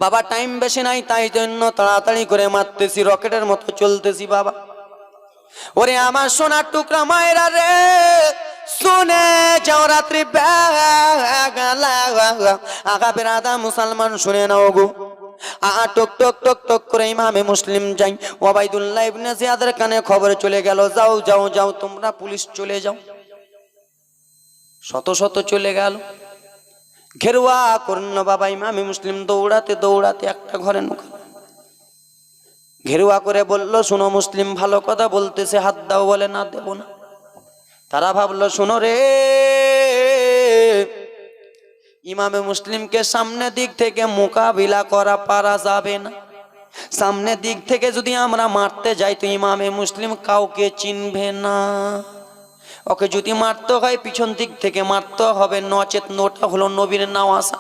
বাবা টাইম বেশি নাই, তাই জন্য তাড়াতাড়ি করে মারতেছি, রকেটের মতো চলতেছি বাবা। ওরে আমার সোনার টুকরা মায়েরা রে শুনে যাও রাত্রি বেলা আগা বেরাদা মুসলমান শুনে নাও গো টক টক টক টক করে ইমামে মুসলিম যাই ওবাইদুল্লাহ ইবনে জিয়াদের কানে খবর চলে গেল, যাও যাও যাও তোমরা পুলিশ চলে যাও। শত শত চলে গেল, ঘেরুয়া করল বাবা ইমামে মুসলিম দৌড়াতে দৌড়াতে একটা ঘরে ঢুকল, ঘেরুয়া করে বলল শুনো মুসলিম ভালো কথা বলতেছে, হাত দাও, বলে না দেব না। তারা ভাবলো শুনো রে, ইমামে মুসলিমকে সামনে দিক থেকে মোকাবিলা করা পারা যাবে না, সামনে দিক থেকে যদি আমরা মারতে যাই তো ইমামে মুসলিম কাউকে চিনবে না, ওকে যদি মারতে হয় পিছন দিক থেকে মারতে হবে, নচেত নোটা হলো নবীর নওয়াসা,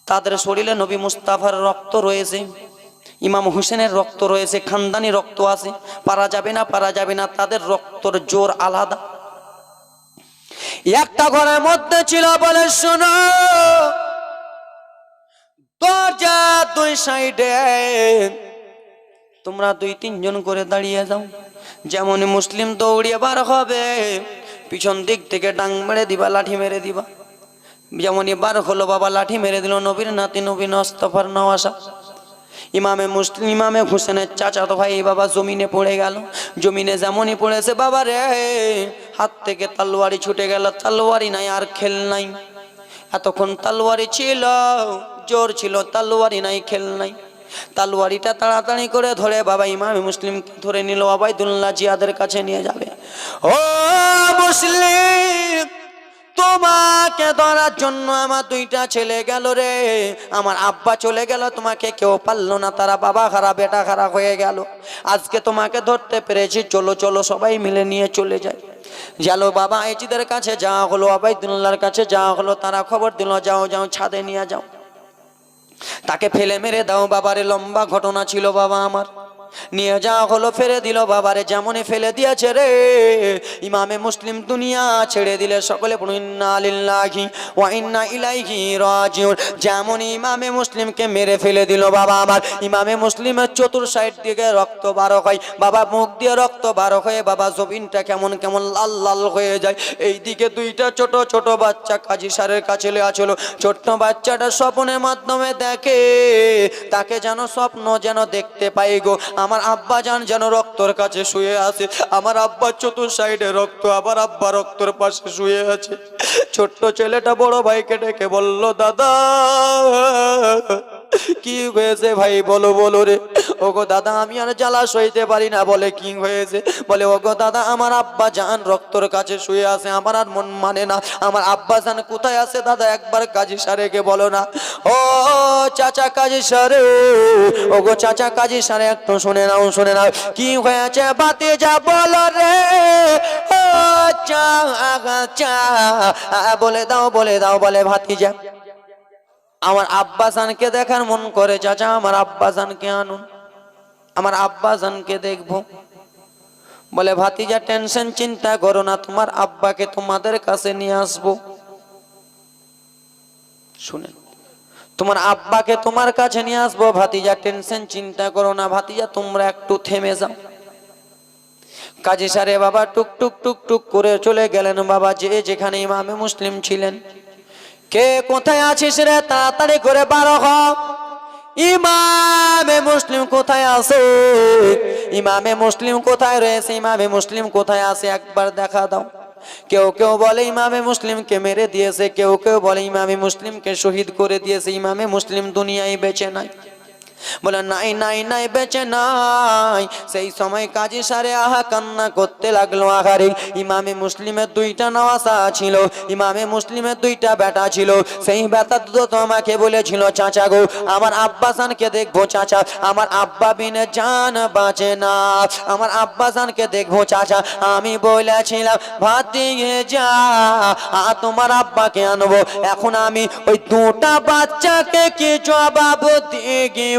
তাদের শরীরে নবী মুস্তাফার রক্ত রয়েছে, ইমাম হোসেনের রক্ত রয়েছে, খানদানি রক্ত আছে, পারা যাবে না পারা যাবে না, তাদের রক্তর জোর আলাদা। একটা ঘরের মধ্যে ছিল বলে শোনো, দরজা দুই সাইডে তোমরা 2-3 জন করে দাঁড়িয়ে যাও, যেমন মুসলিম দৌড়িয়ে বার হবে পিছন দিক থেকে ডাং মেরে দিবা, লাঠি মেরে দিবা। যেমনই বার হলো বাবা লাঠি মেরে দিল নবীর নাতি নবী মুস্তাফার নওয়াসা ইমামে মুসলিম ইমামে হোসেনের চাচাতো ভাই বাবা জমিনে পড়ে গেল, জমিনে যেমনই পড়েছে বাবা রে হাত থেকে তলোয়ারি ছুটে গেল, তলোয়ারি নাই আর খেল নাই, এতক্ষণ তলোয়ারি ছিল জোর ছিল, তলোয়ারি নাই খেল নাই, তলোয়ারিটা তাড়াতাড়ি করে ধরে বাবা ইমামে মুসলিমকে ধরে নিল, ওবাইদুল্লাহ জিয়াদের কাছে নিয়ে যাবে। ও মুসলিম তোমাকে ধরার জন্য আমার 2টা ছেলে গেল রে, আমার আব্বা চলে গেল, তোমাকে কেউ পারলো না, তারা বাবা খারাপ বেটা খারাপ হয়ে গেল, আজকে তোমাকে ধরতে পেরেছি, চলো চলো সবাই মিলে নিয়ে চলে যায়। চলো বাবা আইজিদের কাছে যাওয়া হলো, ওবাইদুল্লাহর কাছে যাওয়া হলো, তারা খবর দিল যাও যাও ছাদে নিয়ে যাও, তাকে ফেলে মেরে দাও। বাবারে লম্বা ঘটনা ছিল বাবা আমার, নিয়ে যাওয়া হলো, ফেলে দিল বাবারে, যেমনই ফেলে দিয়েছে রে ইমামে মুসলিম দুনিয়া ছেড়ে দিলে, সকলে পড়ুন ইন্না লিল্লাহি ওয়া ইন্না ইলাইহি রাজিউন। যেমন ইমামে মুসলিমকে মেরে ফেলে দিল বাবা আমার, ইমামে মুসলিমের চতুর সাইড দিকে রক্ত বার হয় বাবা, মুখ দিয়ে রক্ত বার হয়ে বাবা জমিনটা কেমন কেমন লাল লাল হয়ে যায়। এইদিকে 2টা ছোট ছোট বাচ্চা কাজী সারের কাছে ছিল, ছোট্ট বাচ্চাটা স্বপ্নের মাধ্যমে দেখে, তাকে যেন স্বপ্ন যেন দেখতে পাই গো, আমার আব্বা জান যেন রক্তর কাছে শুয়ে আছে, আমার আব্বার চতুর সাইডে রক্ত, আবার আব্বা রক্তর পাশে শুয়ে আছে। ছোট্ট ছেলেটা বড় ভাইকে ডেকে বলল দাদা কি হয়েছে ভাই, বলো বলো রে। ওগো দাদা আমি আর জ্বালা সইতে পারি না। বলে কি হয়েছে? বলে ওগো দাদা আমার আব্বা জান রক্তর কাছে শুয়ে আছে, আমার আর মন মানে না, আমার আব্বা জান কোথায় আছে দাদা একবার কাজী সারেকে বলো না। ও চাচা কাজী সারে, ওগো চাচা কাজী সারে একটু শুনে নাও শুনে নাও, কি হয়েছে বাতি যা বলো রে। ও চা চা বলে দাও বলে দাও। বলে ভাতিজা আমার আব্বা জানকে দেখার মন করে, চাচা আমার আব্বা জানকে আনুন, আমার আব্বা জানকে দেখবো। বলে ভাতিজা টেনশন চিন্তা করো না, তোমার আব্বাকে তোমাদের কাছে নিয়ে আসবো। শুনেন, তোমার আব্বাকে তোমার কাছে নিয়ে আসবো ভাতিজা, টেনশন চিন্তা করো না। ভাতিজা তোমরা একটু থেমে যাও। কাজী সারে বাবা টুক টুক টুক টুক করে চলে গেলেন বাবা, যে যেখানে ইমামে মুসলিম ছিলেন। কে কোথায় আছিস রে, তাড়াতাড়ি করে বার হ। ইমামে মুসলিম কোথায় আছে? ইমামে মুসলিম কোথায় রয়েছে? ইমামে মুসলিম কোথায় আছে একবার দেখা দাও। কেউ কেউ বলে ইমামে মুসলিমকে মেরে দিয়েছে, কেউ কেউ বলে ইমামে মুসলিমকে শহীদ করে দিয়েছে, ইমামে মুসলিম দুনিয়ায় বেঁচে নাই। বলে নাই নাই নাই বেঁচে নাই। সেই সময় কাজী সারে আহা কান্না করতে লাগলো। আহারে ইমামে মুসলিমের 2টা নওয়াসা ছিল, ইমামে মুসলিমের 2টা বেটা ছিল। সেই বেটা তো আমাকে বলেছিল চাচা গো আমার আব্বা জানকে দেখবো চাচা, আমার আব্বা বিনে জান বাঁচে না, আমার আব্বা জানকে দেখবো চাচা। আমি বলেছিলাম ভাত দিয়ে যা তোমার আব্বাকে আনবো। এখন আমি ওই 2টা বাচ্চাকে কি জবাব দিয়ে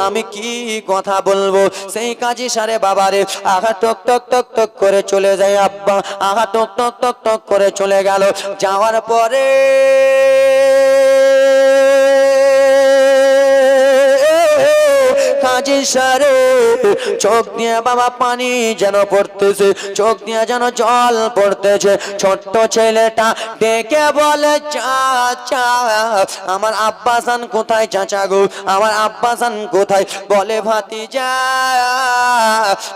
আমি কি কথা বলবো? সেই কাজী সারে বাবারে আঘা টক টক টক টক করে চলে যায় আব্বা, আঘা টক টক টক টক করে চলে গেল। যাওয়ার পরে কাজী সারে চোখ দিয়ে বাবা পানি যেন পড়তেছে, চোখ দিয়ে যেন জল পড়তেছে। ছোট্ট ছেলেটা ডেকে বলে চাচা আমার আব্বাসান কোথায়? চাচা গো আমার আব্বাসান কোথায়? বলে ভাতিজা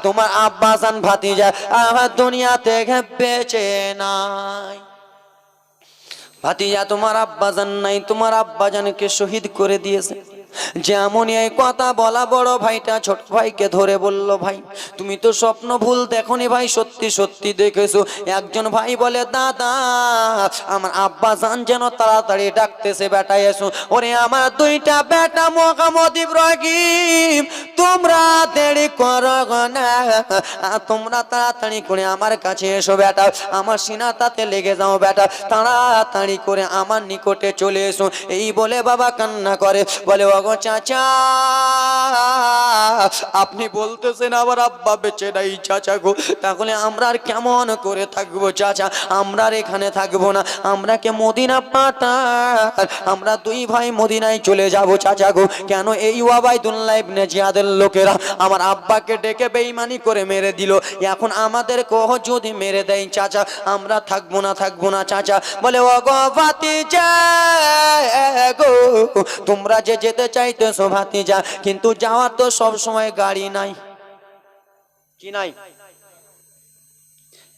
তোমার আব্বাসান ভাতিজা আমার দুনিয়া থেকে বেঁচে নাই। ভাতিজা তোমার আব্বাজান নাই, তোমার আব্বাজানকে শহীদ করে দিয়েছে। যেমন এই কথা বলা বড় ভাইটা ছোট ভাইকে ধরে বলল, ভাই তুমি তো স্বপ্ন ভুল দেখনি ভাই, সত্যি সত্যি দেখেছো। একজন ভাই বলে দাদা আমার আব্বাজান যেন তাড়াতাড়ি ডাকতেছে, বেটা এসো। ওরে আমার দুইটা বেটা মোহাম্মদ ইব্রাহিম তোমরা দেরি করো না, তোমরা তাড়াতাড়ি করে আমার কাছে এসো বেটা, আমার সিনাটাতে লেগে যাও বেটা, তাড়াতাড়ি করে আমার নিকটে চলে এসো। এই বলে বাবা কান্না করে, বলে ওগো চাচা আপনি বলতেছেন আবার আব্বা বেঁচে নাই চাচা গো, তাহলে আমরা আর কেমন করে থাকবো চাচা? আমরা আর এখানে থাকবো না, আমরা কে মদিনা পাঠান, আমরা দুই ভাই মদিনায় চলে যাব চাচা গো। কেন? এই ওয়াবাইদুল্লাহ ইবনে জিয়াদের লোকেরা আমার আব্বাকে ডেকে বেঈমানি করে মেরে দিল, এখন আমাদের কহ যদি মেরে দেয় চাচা আমরা থাকবো না, থাকবো না চাচা। বলে ওগো ভাতিজা গো তোমরা যে যেতে চাইতেছো ভাতিজা, কিন্তু যাওয়ার তো সব সময় গাড়ি নাই, কি নাই?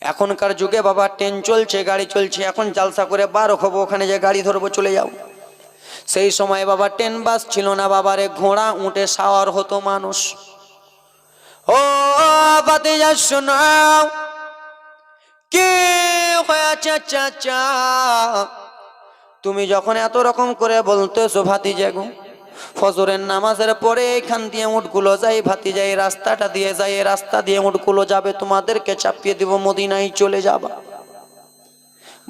এখনকার যুগে বাবা ট্রেন চলছে, গাড়ি চলছে, এখন জালসা করে বার হবো, ওখানে যে গাড়ি ধরবো চলে যাও। সেই সময় বাবা ট্রেন বাস ছিল না বাবারে, ঘোড়া উঠে সাওয়ার হতো মানুষ। ও ভাতিজা শোনাও কি হয়েছে চাচা? তুমি যখন এত রকম করে বলতেছো ভাতিজা গো, ফজরের নামাজের পরে এখান দিয়ে উটগুলো যাই ভাতিজা, এই রাস্তাটা দিয়ে যাই, এই রাস্তা দিয়ে উটগুলো যাবে, তোমাদেরকে চাপিয়ে দিব, মদিনায় চলে যাবা।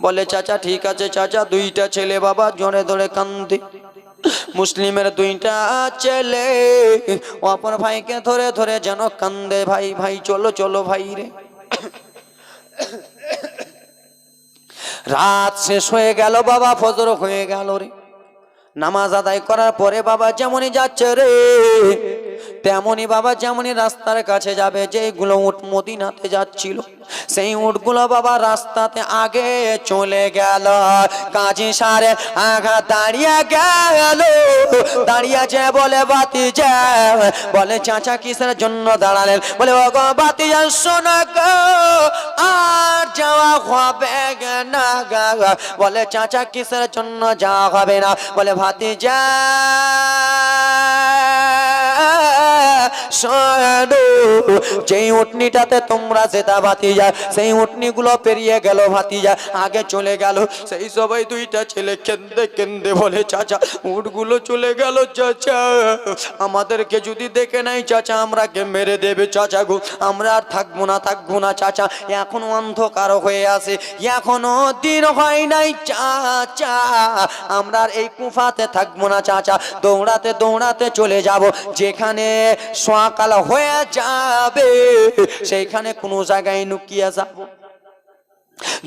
বলে চাচা ঠিক আছে চাচা। দুইটা ছেলে বাবা জোরে ধরে কান্দে, মুসলিমের দুইটা ছেলে অপর ভাইকে ধরে ধরে যেন কান্দে, ভাই ভাই চলো চলো ভাই রে। রাত শেষ হয়ে গেল বাবা, ফজর হয়ে গেল রে। নামাজ আদায় করার পরে বাবা যেমনই যাচ্ছে রে, তেমনি বাবা যেমনই রাস্তার কাছে যাবে, যেগুলো উট মদিনাতে যাচ্ছিল সেই উটগুলো বাবা রাস্তাতে আগে চলে গেল। কাজী সারে আগা দাঁড়িয়ে গেল, দাঁড়িয়ে যে বলে ভাতিজা, বলে চাচা কিসের জন্য দাঁড়ালেন? বলে ওগো ভাতিজা শোনো গো আর যাওয়া হবে না গা। বলে চাচা কিসের জন্য যাওয়া হবে না? বলে ভাতিজা শোনো যেই উটনিটাতে তোমরা যেতা ভাতিজা, সেই উটনিগুলো পেরিয়ে গেল ভাতিজা, আগে চলে গেল। সেই সবাই দুইটা ছেলে কেন্দে কেন্দে বলে চাচা উটগুলো চলে গেল চাচা, আমাদেরকে যদি দেখে নাই চাচা আমরাকে মেরে দেবে চাচা গো, আমরা আর থাকবো না, থাকবো না চাচা, এখনো অন্ধকার হয়ে আছে, এখনো দিন হয় নাই চাচা, আমরা আর এই কুফাতে থাকবো না চাচা, দৌড়াতে দৌড়াতে চলে যাব, যেখানে সকাল হয়ে যাবে সেইখানে কোনো জায়গায় লুকিয়ে যাব।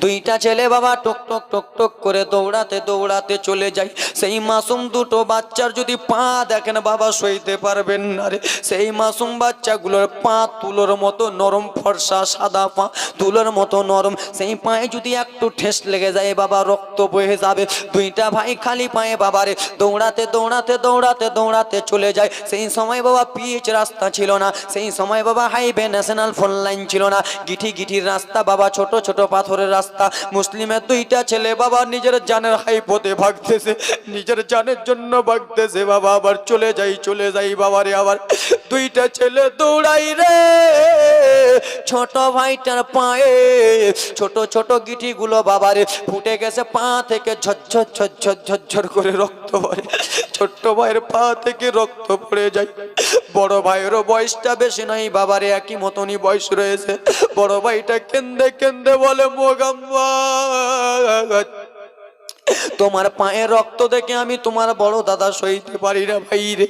দুইটা ছেলে বাবা টক টক টক টক করে দৌড়াতে দৌড়াতে চলে যায়। সেই মাসুম দুটো বাচ্চার যদি পা দেখেন বাবা সইতে পারবেন না রে, সেই মাসুম বাচ্চাগুলোর পা তুলোর মতো নরম, ফর্সা সাদা পা তুলোর মতো নরম, সেই পায়ে যদি একটু ঠেস লেগে যায় বাবা রক্ত বয়ে যাবে। দুইটা ভাই খালি পায়ে বাবারে দৌড়াতে দৌড়াতে দৌড়াতে দৌড়াতে চলে যায়। সেই সময় বাবা পিচ রাস্তা ছিল না, সেই সময় বাবা হাইওয়ে ন্যাশনাল ফোন লাইন ছিল না, গিঠি গিঠির রাস্তা বাবা, ছোট ছোট পাথর রাস্তা। মুসলিমের দুইটা ছেলে বাবা নিজের জানের হাইপথে ভাগতেছে, নিজের জানের জন্য ভাগতেছে বাবা, আবার চলে যাই বাবা রে। আবার দুইটা ছেলে দৌড়াই রে, ছোট ভাইটার পায়ে ছোট ছোট গিঠি গুলো বাবা রে ফুটে গেছে, পা থেকে ঝরঝর ঝরঝর ঝরঝর করে রক্ত পড়ে, ছোট্ট ভাইয়ের পা থেকে রক্ত পড়ে যায়। বড় ভাইয়েরও বয়সটা বেশি নাই বাবারে, একই মতনই বয়স রয়েছে। বড় ভাইটা কেন্দে কেন্দে বলে মোগাম্মদ তোমার পায়ে রক্ত দেখে আমি তোমার বড় দাদা সইতে পারি না ভাই রে।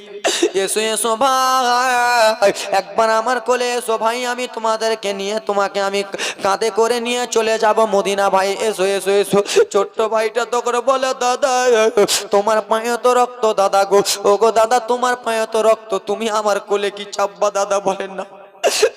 এসো এসো ভাই, একবার আমার কোলে এসো ভাই, আমি তোমাদেরকে নিয়ে তোমাকে আমি কাঁধে করে নিয়ে চলে যাব মদিনা ভাই। এসো এসো এসো। ছোট্ট ভাইটা তো করে বলে দাদা তোমার পায়ে তো রক্ত দাদা গো, ও গো দাদা তোমার পায়ে তো রক্ত, তুমি আমার কোলে কি চাপবা দাদা, বলেন না।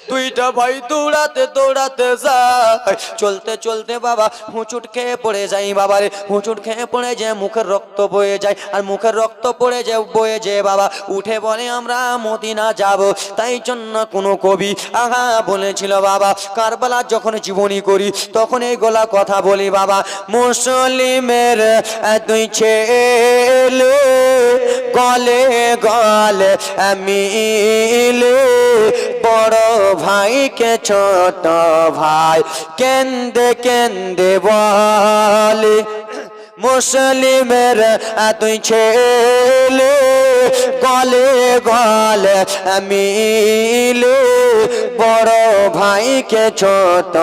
দুইটা ভাই দৌড়াতে দৌড়াতে যায়, চলতে চলতে বাবা হুঁচুট খেয়ে পড়ে যাই বাবারে, হুঁচুট খেয়ে পড়ে যায়, মুখের রক্ত বয়ে যায়, আর মুখের রক্ত পড়ে যায় বয়ে যায় বাবা, উঠে বলে আমরা মদিনা যাব। তাই জন্য কোনো কবি আহা বলেছিল বাবা, কারবালা যখন জীবনী করি তখন এই গোলা কথা বলি বাবা, মুসলিমের দুই ছেলে গলে গলে মিলে, বড় ভাইকে ছোট ভাই কেন্দে কেন্দে বলে, মুসলিমের দুই ছেলে গলে গলে মিলে, বড় ভাইকে ছোট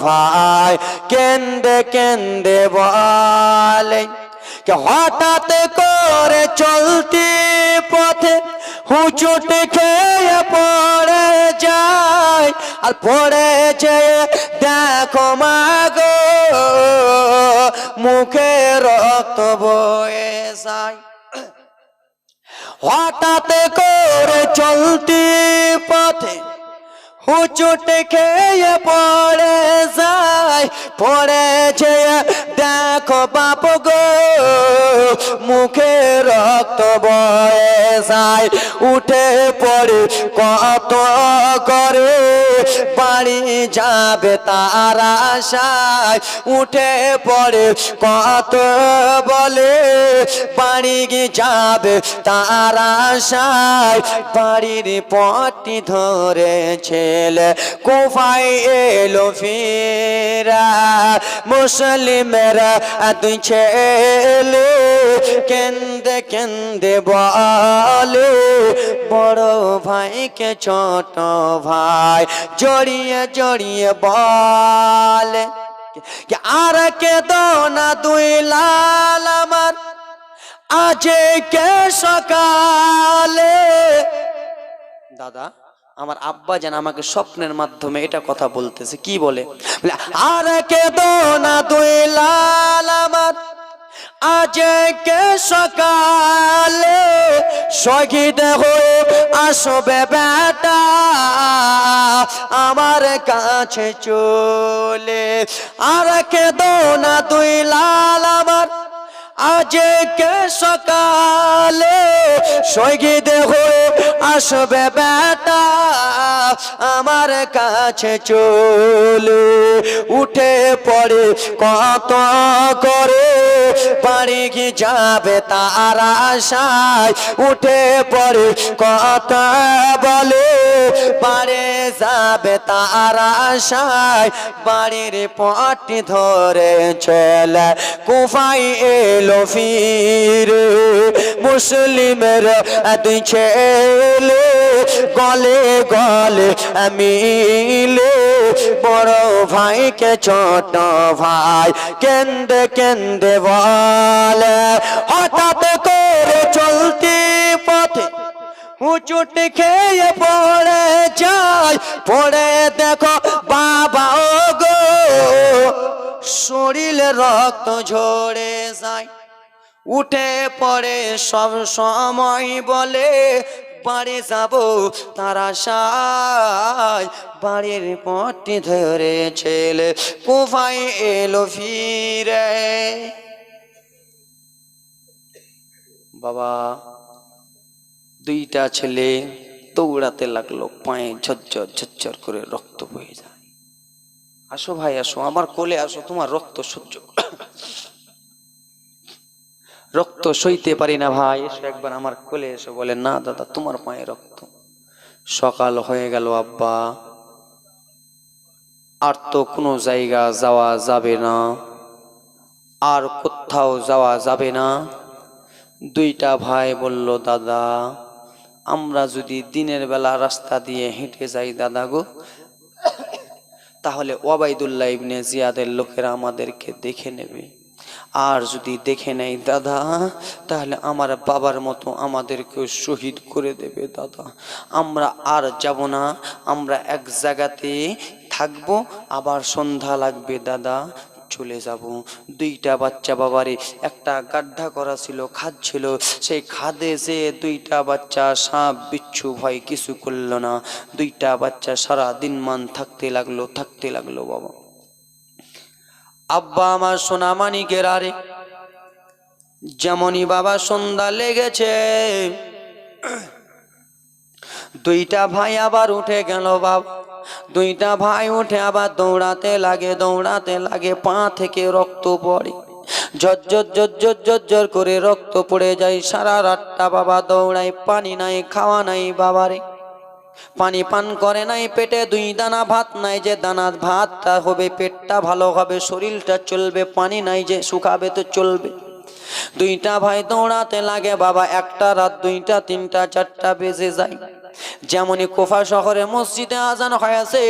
ভাই কেন্দে কেন্দে বলে। হঠাৎ করে চলতি পথে হুঁচুট খেয়ে পড়ে যায়, আর পড়ে যেয়ে দেখো মাগো মুখে রক্ত বয়ে যায়। হঠাৎ করে চলতি পথে হুঁচুট খেয়ে পড়ে যায়, পড়ে যেয়ে দেখো বাপ গো মুখে রক্ত বয়ে যায়। উঠে পড়ে কত করে বাড়ি যাবে তার আশায়, উঠে পড়ে কত বলে বাড়ি যাবে তার আশায়, বাড়ির পটি ধরেছে কুফায় এলো ফিরা, মুসলিমেরা দুই ছেলে কেন্দে কেন্দে বলে, বড় ভাইকে ছোট ভাই জড়িয়ে জড়িয়ে বলে, আর কেঁদো না দুই লাল আমার আজকে কে সকালে। দাদা আমার আব্বা যেন আমাকে স্বপ্নের মাধ্যমে এটা কথা বলতেছে, কি বলে, আর কেঁদো না দুই লাল আমার আজকে সকালে, শহীদ হয়ে আসবে বেটা আমার কাছে চলে। আর কেঁদো না দুই লাল আমার আজকে সকালে, শহীদ হয়ে আসবে বেটা আমার কাছে চলে। উঠে পড়ে কত করে বাড়ি যাবে তার আশায়, উঠে পড়ে কত বলে বাড়ি যাবে তার আশায়, বাড়ির পটি ধরে চলে কুফায় এলো ফিরে, মুসলিমের দুই ছেলে গলে গলে মিলে, বড় ভাইকে ছোট ভাই কেন্দে কেন্দে বলে। হঠাৎ করে চলতি পথে হুঁচুট খেয়ে পড়ে যায়, পড়ে দেখো বাবা ও গো শরীরে রক্ত ঝরে যায়। উঠে পড়ে সব সময় বলে বাড়ি যাব তার আশায়, বাড়ির পটি ধরে ছেলে কুফায় এলো ফিরে। বাবা দুইটা ছেলে দৌড়াতে লাগলো, পায়ে ঝরঝর ঝরঝর করে রক্ত বয়ে যায়। আসো ভাই আসো, আমার কোলে আসো, তোমার রক্ত সহ্য রক্ত সইতে পারি না ভাই, এসো একবার আমার কোলে এসো। বলে না দাদা তোমার পায়ে রক্ত। সকাল হয়ে গেল আব্বা, আর তো কোনো জায়গা যাওয়া যাবে না, আর কোথাও যাওয়া যাবে না। দুইটা ভাই বলল দাদা আমরা যদি দিনের বেলা রাস্তা দিয়ে হেঁটে যাই দাদা গো, তাহলে ওবাইদুল্লাহ ইবনে জিয়াদের লোকেরা আমাদেরকে দেখে নেবে, আর যদি দেখে নেই দাদা, তাহলে আমার বাবার মতো আমাদেরকেও শহীদ করে দেবে দাদা। আমরা আর যাব না, আমরা এক জায়গাতে থাকবো, আবার সন্ধ্যা লাগবে দাদা চলে যাব। দুইটা বাচ্চা বাবারে, একটা গাড্ডা করা ছিল, খাদ ছিল, সেই খাদে যে দুইটা বাচ্চা সাপ বিচ্ছু ভয় কিছু করলো না। দুইটা বাচ্চা সারা দিন মান থাকতে লাগলো বাবা। আব্বা আমার সোনা মানিকের আরে যেমনই বাবা সন্ধ্যা লেগেছে, দুইটা ভাই আবার উঠে গেল বাবা। দুইটা ভাই উঠে আবার দৌড়াতে লাগে, পা থেকে রক্ত পড়ে, ঝরঝর করে রক্ত পড়ে যায়। সারা রাতটা বাবা দৌড়ায়, পানি নাই, খাওয়া নাই বাবারে, পানি পান করে নাই, পেটে দুই দানা ভাত নাই, যে দানা ভাতটা হবে পেটটা ভালো হবে, শরীরটা চলবে, পানি নাই যে শুকাবে তো চলবে। দুইটা ভাই দৌড়াতে লাগে বাবা। একটা রাত, দুইটা, তিনটা, চারটা বেজে যায়। যেমনই কোফা শহরে মসজিদে আজান হয়েছে,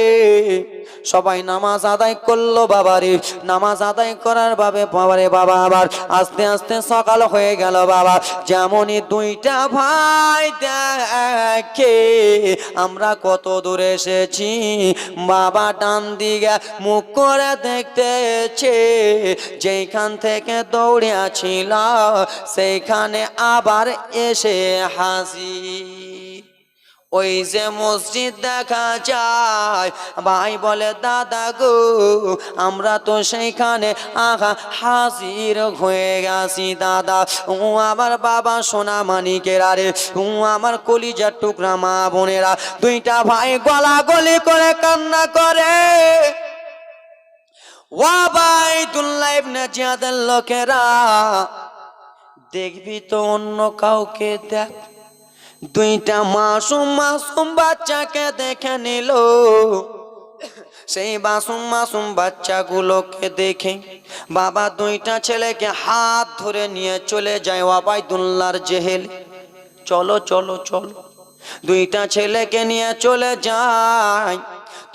সবাই নামাজ আদায় করলো বাবারে। নামাজ আদায় করার বাবারে বাবা আবার আস্তে আস্তে সকাল হয়ে গেল বাবা। যেমনই দুইটা ভাই দেখে আমরা কত দূরে এসেছি, বাবা ডান দিকে মুখ করে দেখতেছে, যেখান থেকে দৌড়ে ছিল সেইখানে আবার এসে হাজির। ওই যে মসজিদ দেখা যায়, ভাই বলে দাদা গো আমরা তো সেইখানে হাজির হয়ে গেছি দাদা। ও আমার বাবা সোনা মানিকের আরে, ও আমার কলিজার টুকরা মা বোনেরা, দুইটা ভাই গলাগলি করে কান্না করে। ওয়াবাইদুল্লাহ ইবনে জিয়াদের লোকেরা, দেখবি তো অন্য কাউকে দেখ, দুইটা মাসুম বাচ্চাকে দেখে নিল। সেই মাসুম বাচ্চাগুলোকে দেখে বাবা দুইটা ছেলেকে হাত ধরে নিয়ে চলে যায় ওয়াবাইদুল্লাহর জেহেল। চলো চলো চলো, দুইটা ছেলেকে নিয়ে চলে যায়।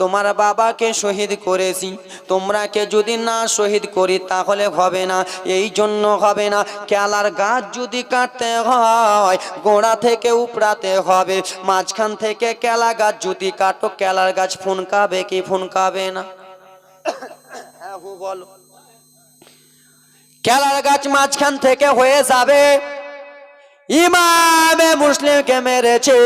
তোমার বাবাকে শহীদ করেছি, তোমরাকে যদি না শহীদ করি তাহলে হবে না। এই জন্য হবে না, কেলার গাছ যদি কাটতে হয় গোড়া থেকে উপড়াতে হবে। মাঝখান থেকে কেলা গাছ যদি কাটো, কেলার গাছ ফুনকাবে কি ফুনকাবে না? হ্যাঁ বলো, কেলার গাছ মাঝখান থেকে হয়ে যাবে। ইমামে মুসলিমকে মেরেছে,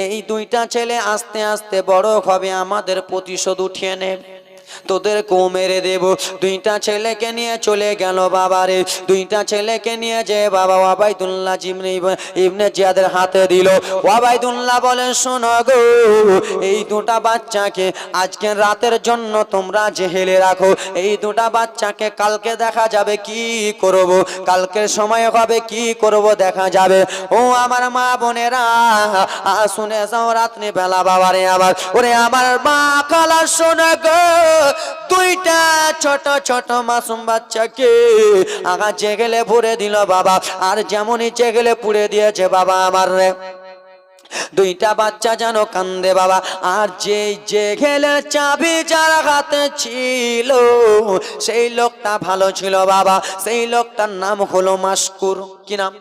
এই দুইটা ছেলে আস্তে আস্তে বড় হবে, আমাদের প্রতিশোধ উঠিয়ে নেবে, তোদেরকেও মেরে দেব। দুইটা ছেলেকে নিয়ে চলে গেল বাবারে। দুইটা ছেলেকে নিয়ে যে বাবা ওয়াবাইদুল্লাহ ইবনে জিয়াদের হাতে দিল। ওয়াবাইদুল্লাহ বলেন শোনো গো, এই দুটা বাচ্চাকে আজকের রাতের জন্য তোমরা জেহেলে রাখো। এই দুটা বাচ্চাকে কালকে দেখা যাবে কি করব, কালকের সময় হবে কি করব দেখা যাবে। ও আমার মা বোনেরা শুনে যাও, রাত্রি বেলা বাবারে আমার, ওরে আমার মা খালা শোনো গো, দুইটা ছোট ছোট মাসুম বাচ্চাকে আগা জেগেলে পুড়ে দিল বাবা। আর যেমনই জেগেলে পুড়ে দিয়েছে বাবা আমার রে, দুইটা বাচ্চা যেন কান্দে বাবা। আর যে জেগেলের চাবি যার হাতে ছিল, সেই লোকটা ভালো ছিল বাবা। সেই লোকটার নাম হলো মাসকুর। কি নাম?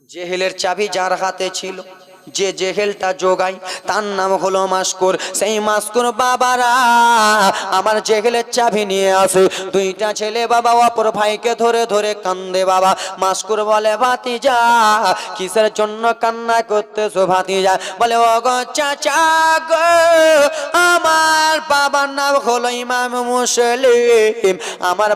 জেহেলের চাবি যার হাতে ছিল, যে জেহেলটা জোগায়, তার নাম হলো মাসকুর। সেই মাসকুর বাবারা আমার জেহেলের চাবি নিয়ে আসে। দুইটা ছেলে বাবা অপর ভাইকে ধরে ধরে কান্দে বাবা। মাসকুর বলে ভাতিজা কিসের জন্য কান্না করতেছো ভাতিজা? বলে ও গো চাচা গো, আমার বাবার নাম হলো ইমাম মুসলিম, আমার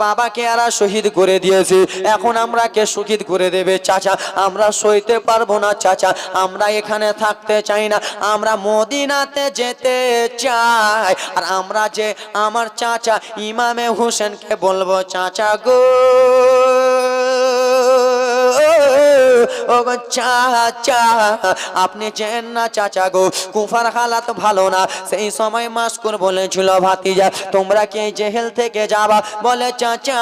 বাবাকে আর শহীদ করে দিয়েছে, এখন আমরা কে শহীদ করে দেবে? চাচা আমরা সইতে পারবো না চাচা, আমরা এখানে থাকতে চাই না, আমরা মদিনাতে যেতে চাই। আর আমরা যে আমার চাচা ইমামে হোসেনকে বলবো চাচা গো, ও গো চাচা আপনি চেন না চাচা গো, কুফার হালাত ভালো না। সেই সময় মাসকুর বলেছিল ভাতিজা তোমরা কি জেহেল থেকে যাবা? বলে চাচা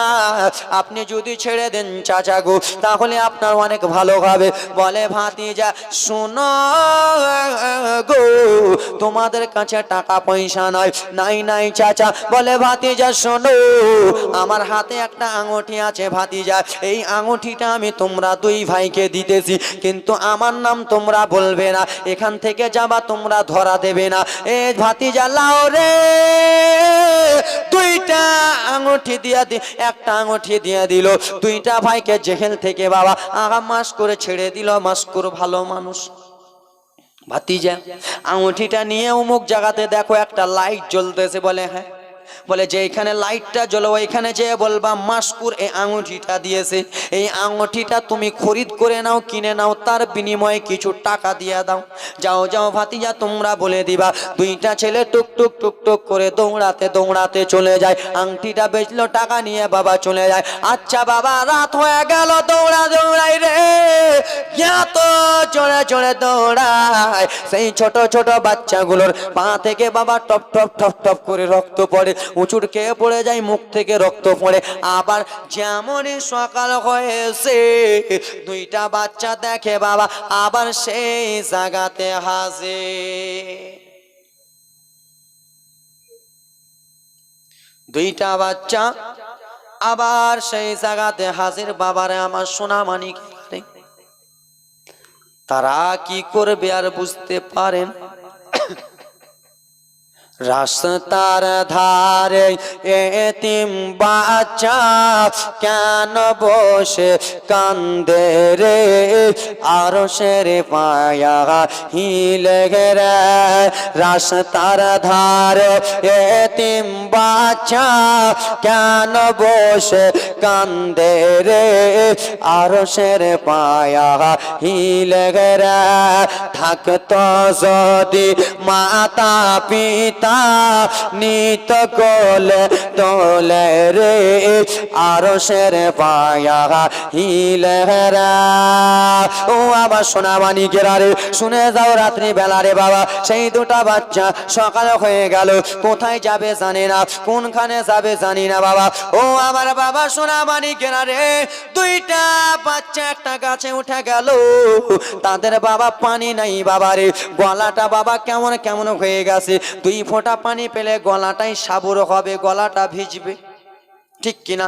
আপনি যদি ছেড়ে দেন চাচা গো, তাহলে আপনার অনেক ভালো হবে। বলে ভাতিজা শোনো গো, তোমাদের কাছে টাকা পয়সা নাই, নাই নাই চাচা। বলে ভাতিজা শোনো, আমার হাতে একটা আঙুঠি আছে ভাতিজা, এই আঙুঠিটা আমি তোমরা দুই ভাইকে দিতেছি, কিন্তু আমার নাম তোমরা বলবে না, এখান থেকে যাবা তোমরা ধরা দেবে না। এ ভাতিজা লাও রে, দুইটা আঙুঠি দিয়া একটা আঙুঠি দিয়ে দিল, দুইটা ভাইকে জেহেল থেকে বাবা মাস করে ছেড়ে দিল। মাস্কুর ভালো মানুষ। ভাতিজা আঙুঠিটা নিয়ে অমুক জায়গাতে দেখো একটা লাইট জ্বলতেছে। বলে হ্যাঁ। বলে যে এখানে লাইটটা জ্বলো, এখানে যে বলবা মাস্কুর এই আঙুঠিটা দিয়েছে, এই আঙুঠিটা তুমি খরিদ করে নাও, কিনে নাও, তার বিনিময়ে কিছু টাকা দিয়ে দাও। যাও যাও ভাতিজা তোমরা বলে দিবা। দুইটা ছেলে টুক টুক টুক টুক করে দৌড়াতে দৌড়াতে চলে যায়, আংটিটা বেচলো, টাকা নিয়ে বাবা চলে যায়। আচ্ছা বাবা রাত হয়ে গেল, দৌড়া দৌড়াই রে, এত জোরে জোরে দৌড়ায়, সেই ছোট ছোট বাচ্চাগুলোর পা থেকে বাবা টপ টপ টপ টপ করে রক্ত পড়ে, উঁচুর খেয়ে পড়ে যায়, মুখ থেকে রক্ত পড়ে। আবার যেমনই সকাল হয়েছে, দুইটা বাচ্চা দেখে বাবা আবার সেই জায়গাতে হাজির। দুইটা বাচ্চা আবার সেই জায়গাতে হাজির। বাবারে আমার সোনা মানিক, তারা কি করবে আর বুঝতে পারেন। রাস্তার ধারে এতিম বাচ্চা কেন বসে কান্দে রে, আরশের পায়া হিলে রে। রাস্তার ধারে এতিম বাচ্চা কেন বসে কান্দে রে, আরশের পায়া হিলে রে। থাকতো যদি মাতা পিতা নিত কোলে তোলে রে, আরশের পায়া হিলে রে। ও আবার সোনা মানিকেরা রে, শুনে যাও রাত্রি বেলা রে বাবা, সেই দুটা বাচ্চা সকাল হয়ে গেল, কোথায় যাবে জানি না, কোনখানে যাবে জানি না বাবা। ও আমার বাবা সোনা মানিকেরা রে, দুইটা বাচ্চা একটা গাছে উঠে গেল, তাদের বাবা পানি নাই বাবা রে, গলাটা বাবা কেমন কেমন হয়ে গেছে। দুই ফোঁটা পানি পেলে গলাটাই সাবুর হবে, গলাটা ভিজবে, ঠিক কিনা?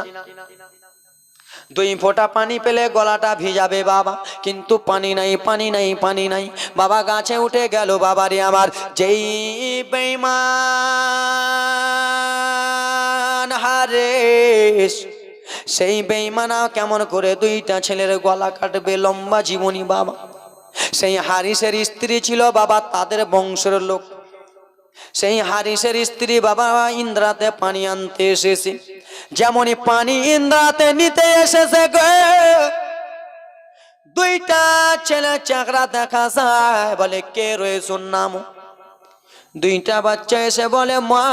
দুই ফোঁটা পানি পেলে গলাটা ভিজাবে বাবা, কিন্তু পানি নাই পানি নাই পানি নাই। বাবা গাছে উঠে গেল বাবারে আমার। যেই বেঈমান হারেস, সেই বেঈমানা কেমন করে দুইটা ছেলের গলা কাটবে, লম্বা জীবনী বাবা। সেই হারিসের স্ত্রী ছিল বাবা তাদের বংশের লোক। সেই হারিসের স্ত্রী বাবা ইন্দ্রাতে পানি আনতে এসেছে, যেমনই পানি ইন্দ্রাতে নিতে এসেছে গো, দুইটা ছেলে চাকরা দেখা যায়। বলে কে রয়েছে নাম? দুইটা বাচ্চা এসে বলে মা,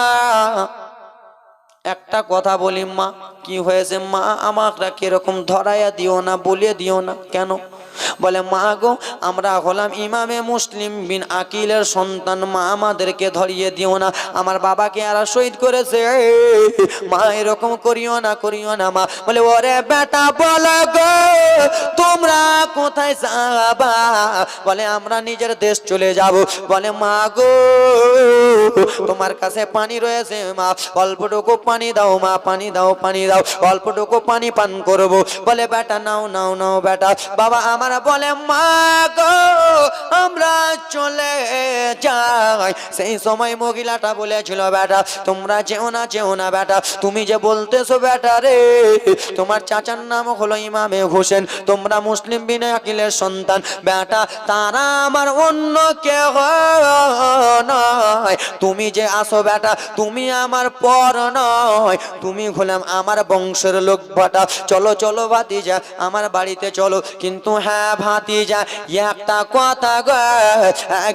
একটা কথা বলি মা। কি হয়েছে মা? আমাকে কিরকম ধরাইয়া দিও না, বলে দিও না। কেন? বলে মা গো, আমরা হলাম ইমামে মুসলিম বিন আকিলের সন্তান, মা আমাদেরকে ধরিয়ে দিও না, আমার বাবাকে আর শহীদ করেছে, মা এরকম করিও না করিও না মা। বলে ওরে বেটা বলো গো, তোমরা কোথায় যাবা? বলে আমরা নিজের দেশ চলে যাব। বলে মা গো, তোমার কাছে পানি রয়েছে মা, অল্পটুকু পানি দাও মা, পানি দাও পানি দাও, অল্পটুকু পানি পান করবো। বলে বেটা নাও নাও নাও বেটা। বাবা আমার বলে মা গো, আমরা চলে যাই। সেই সময় মহিলাটা বলেছিল বেটা তোমরা যেও না যেও না বেটা, তুমি যে বলতেছো বেটা রে, তোমার চাচার নাম হলো ইমামে হোসেন, তোমরা মুসলিম বিন আকিলের সন্তান বেটা, তারা আমার অন্য কেউ নয়। তুমি যে আসো বেটা, তুমি আমার পর নয়, তুমি হলাম আমার বংশের লোক বেটা। চলো চলো ভাতিজা আমার বাড়িতে চলো। কিন্তু হ্যাঁ ভাতিজা একটা কথা গো।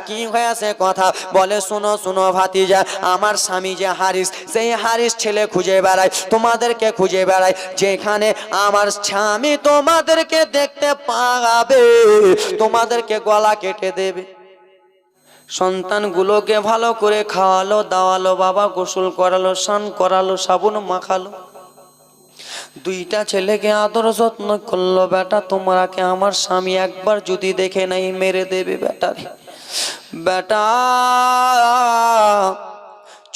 কি হয়েছে কথা? বলে শোনো শোনো ভাতিজা, আমার স্বামী যে হারিস, সেই হারিস ছেলে খুঁজে বেড়ায়, তোমাদেরকে খুঁজে বেড়ায়, যেখানে আমার স্বামী তোমাদেরকে দেখতে পাবে তোমাদেরকে গলা কেটে দেবে। সন্তানগুলোকে ভালো করে খাওয়ালো দাওয়ালো বাবা, গোসল করালো, স্নান করালো, সাবুন মাখালো, দুইটা ছেলেকে আদর যত্ন করলো। বেটা তোমরাকে আমার স্বামী একবার যদি দেখে নাই মেরে দেবে বেটারে। বেটা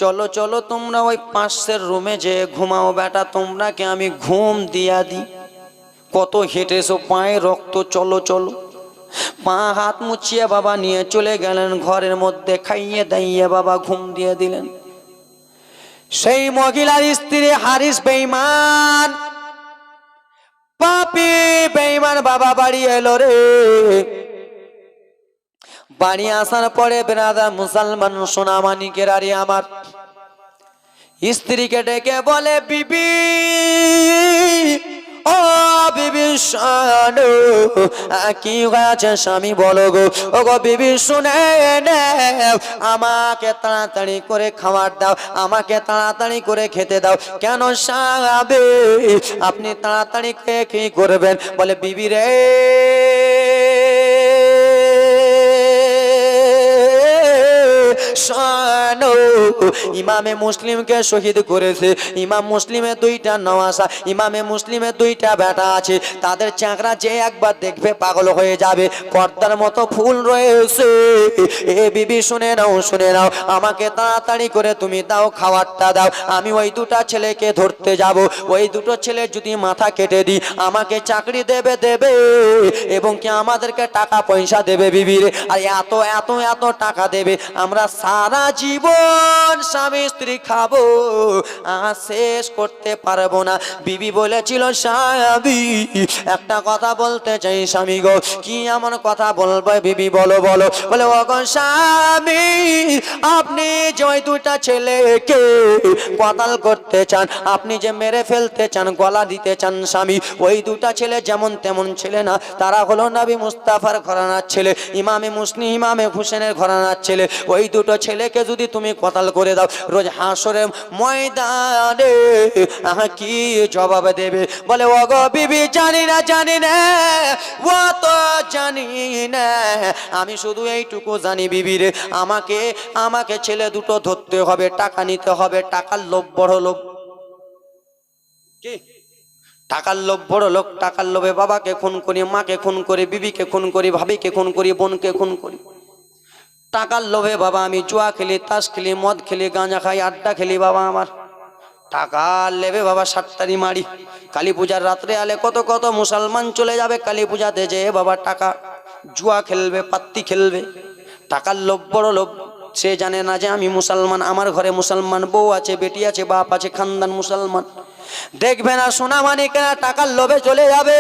চলো চলো তোমরা ওই পাশের রুমে যে ঘুমাও বেটা, তোমরাকে আমি ঘুম দিয়া দিই। কত হেঁটেছো, পায়ে রক্ত, চলো চলো। পা হাত মুছিয়ে বাবা নিয়ে চলে গেলেন ঘরের মধ্যে, খাইয়ে দাইয়ে বাবা ঘুম দিয়ে দিলেন। সেই মহিলার স্ত্রী হারিস বেঈমান, পাপী বেঈমান বাবা বাড়ি এলো রে। বাড়ি আসার পরে বেরাদা মুসলমান সোনামানিকের আরে আমার স্ত্রীকে ডেকে বলে, বিবি ও বিবি শোনো, কি হয়েছে স্বামী বলো গো। ও গো বিবি শুনে আমাকে তাড়াতাড়ি করে খাবার দাও, আমাকে তাড়াতাড়ি করে খেতে দাও। কেন স্বামী আপনি তাড়াতাড়ি খেয়ে কি করবেন? বলে বিবি রে শোনো, ইমামে মুসলিমকে শহীদ করেছে। ইমাম মুসলিমে দুইটা নওয়াসা, ইমামে মুসলিমে দুইটা বেটা আছে। তাদের চাকরা যে একবার দেখবে পাগল হয়ে যাবে। পর্দার মতো ফুল রয়েছে। এ বিবি শুনে নাও, শুনে নাও, আমাকে তাড়াতাড়ি করে তুমি দাও, খাবারটা দাও। আমি ওই দুটা ছেলেকে ধরতে যাব। ওই দুটো ছেলে যদি মাথা কেটে দিই, আমাকে চাকরি দেবে দেবে এবং কি আমাদেরকে টাকা পয়সা দেবে বিবির। আর এত এত এত টাকা দেবে, আমরা সারা জীবন স্বামী স্ত্রী খাবো, শেষ করতে পারবো না। বিবি বলেছিল, স্বামী একটা কথা বলতে চাই স্বামী গো। কি এমন কথা বলবো বিবি? বলো বলো। বলে ও গো স্বামী, আপনি যে ওই দুটা ছেলেকে কতল করতে চান, আপনি যে মেরে ফেলতে চান, গলা দিতে চান স্বামী, ওই দুটা ছেলে যেমন তেমন ছেলে না। তারা হলো নবী মুস্তাফার ঘরানার ছেলে, ইমামে মুসলিম ইমামে হুসেনের ঘরানার ছেলে। ওই দুটো ছেলেকে যদি তুমি কতল করে দাও, রোজ হাসরের ময়দানে কি জবাব দেবে? বলে ও গো বিবি, জানি না জানি না, ও তো জানি না, আমি শুধু এইটুকু জানি বিবি রে, আমাকে আমাকে ছেলে দুটো ধরতে হবে, টাকা নিতে হবে। টাকার লোভ, বড় লোভ। কি টাকার লোভ, বড় লোক। টাকার লোভে বাবাকে খুন করি, মাকে খুন করি, বিবিকে খুন করি, ভাবিকে খুন করি, বোনকে খুন করি। টাকার লোভে বাবা আমি জুয়া খেলি, তাস খেলি, মদ খেলি, গাঁজা খাই, আড্ডা খেলি বাবা আমার। টাকার লেবে বাবা সাতটারি মারি। কালী পূজার রাত্রে আলে কত কত মুসলমান চলে যাবে কালী পূজাতে, যে বাবা টাকা জুয়া খেলবে, পাত্তি খেলবে। টাকার লোভ, বড় লোভ। সে জানে না যে আমি মুসলমান, আমার ঘরে মুসলমান বউ আছে, বেটি আছে, বাপ আছে, খানদান মুসলমান। দেখবে না সোনা মানিকেরা টাকার লোভে চলে যাবে।